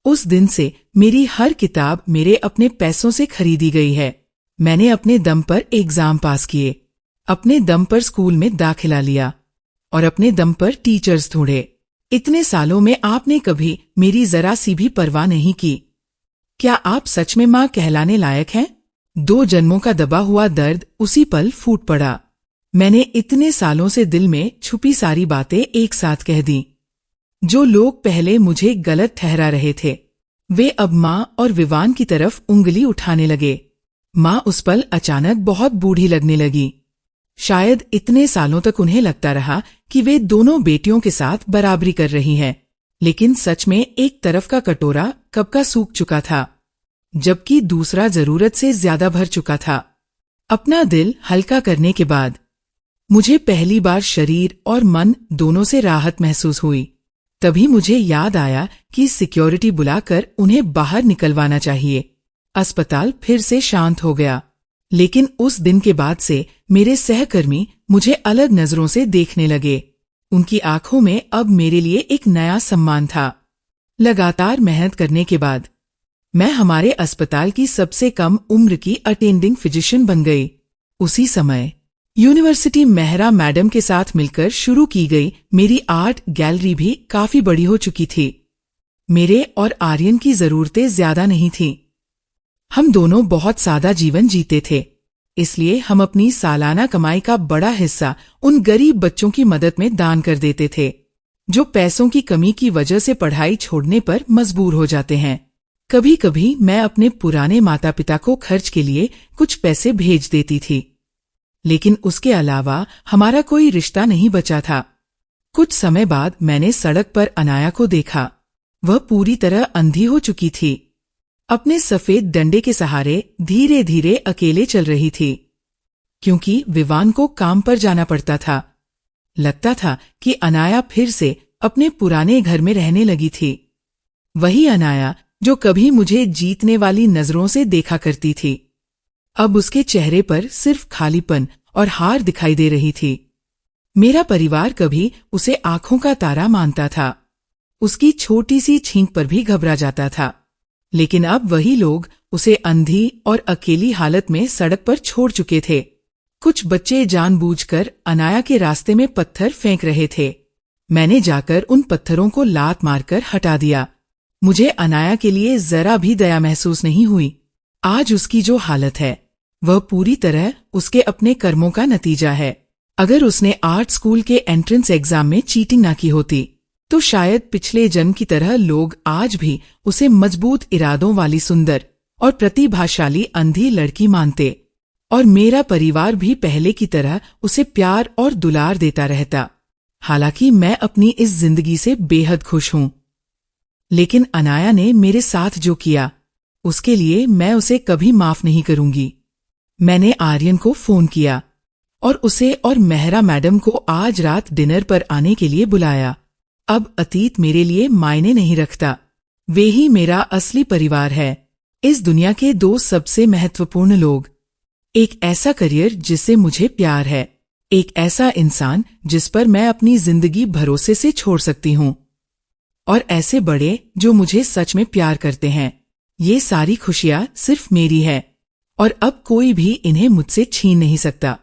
उस दिन से मेरी हर किताब मेरे अपने पैसों से खरीदी गई है। मैंने अपने दम पर एग्जाम पास किए, अपने दम पर स्कूल में दाखिला लिया और अपने दम पर टीचर्स ढूंढे। इतने सालों में आपने कभी मेरी जरा सी भी परवाह नहीं की। क्या आप सच में मां कहलाने लायक हैं? 2 जन्मों का दबा हुआ दर्द उसी पल फूट पड़ा। मैंने इतने सालों से दिल में छुपी सारी बातें एक साथ कह दी। जो लोग पहले मुझे गलत ठहरा रहे थे वे अब माँ और विवान की तरफ उंगली उठाने लगे। माँ उस पल अचानक बहुत बूढ़ी लगने लगी। शायद इतने सालों तक उन्हें लगता रहा कि वे दोनों बेटियों के साथ बराबरी कर रही हैं, लेकिन सच में एक तरफ का कटोरा कब का सूख चुका था, जबकि दूसरा जरूरत से ज्यादा भर चुका था। अपना दिल हल्का करने के बाद मुझे पहली बार शरीर और मन दोनों से राहत महसूस हुई। तभी मुझे याद आया कि सिक्योरिटी बुलाकर उन्हें बाहर निकलवाना चाहिए। अस्पताल फिर से शांत हो गया, लेकिन उस दिन के बाद से मेरे सहकर्मी मुझे अलग नजरों से देखने लगे। उनकी आंखों में अब मेरे लिए एक नया सम्मान था। लगातार मेहनत करने के बाद मैं हमारे अस्पताल की सबसे कम उम्र की अटेंडिंग फिजिशियन बन गई। उसी समय यूनिवर्सिटी मेहरा मैडम के साथ मिलकर शुरू की गई मेरी आर्ट गैलरी भी काफी बड़ी हो चुकी थी। मेरे और आर्यन की जरूरतें ज्यादा नहीं थीं। हम दोनों बहुत सादा जीवन जीते थे, इसलिए हम अपनी सालाना कमाई का बड़ा हिस्सा उन गरीब बच्चों की मदद में दान कर देते थे जो पैसों की कमी की वजह से पढ़ाई छोड़ने पर मजबूर हो जाते हैं। कभी कभी मैं अपने पुराने माता पिता को खर्च के लिए कुछ पैसे भेज देती थी, लेकिन उसके अलावा हमारा कोई रिश्ता नहीं बचा था। कुछ समय बाद मैंने सड़क पर अनाया को देखा। वह पूरी तरह अंधी हो चुकी थी। अपने सफेद डंडे के सहारे धीरे धीरे अकेले चल रही थी, क्योंकि विवान को काम पर जाना पड़ता था। लगता था कि अनाया फिर से अपने पुराने घर में रहने लगी थी। वही अनाया जो कभी मुझे जीतने वाली नजरों से देखा करती थी, अब उसके चेहरे पर सिर्फ खालीपन और हार दिखाई दे रही थी। मेरा परिवार कभी उसे आंखों का तारा मानता था, उसकी छोटी सी छींक पर भी घबरा जाता था, लेकिन अब वही लोग उसे अंधी और अकेली हालत में सड़क पर छोड़ चुके थे। कुछ बच्चे जानबूझकर अनाया के रास्ते में पत्थर फेंक रहे थे। मैंने जाकर उन पत्थरों को लात मारकर हटा दिया। मुझे अनाया के लिए जरा भी दया महसूस नहीं हुई। आज उसकी जो हालत है वह पूरी तरह उसके अपने कर्मों का नतीजा है। अगर उसने आर्ट स्कूल के एंट्रेंस एग्जाम में चीटिंग ना की होती तो शायद पिछले जन्म की तरह लोग आज भी उसे मजबूत इरादों वाली सुंदर और प्रतिभाशाली अंधी लड़की मानते, और मेरा परिवार भी पहले की तरह उसे प्यार और दुलार देता रहता। हालांकि मैं अपनी इस जिंदगी से बेहद खुश हूं, लेकिन अनाया ने मेरे साथ जो किया उसके लिए मैं उसे कभी माफ नहीं करूंगी। मैंने आर्यन को फोन किया और उसे और मेहरा मैडम को आज रात डिनर पर आने के लिए बुलाया। अब अतीत मेरे लिए मायने नहीं रखता, वे ही मेरा असली परिवार है। इस दुनिया के 2 सबसे महत्वपूर्ण लोग, एक ऐसा करियर जिससे मुझे प्यार है, एक ऐसा इंसान जिस पर मैं अपनी जिंदगी भरोसे से छोड़ सकती हूँ, और ऐसे बड़े जो मुझे सच में प्यार करते हैं। ये सारी खुशियां सिर्फ मेरी है और अब कोई भी इन्हें मुझसे छीन नहीं सकता।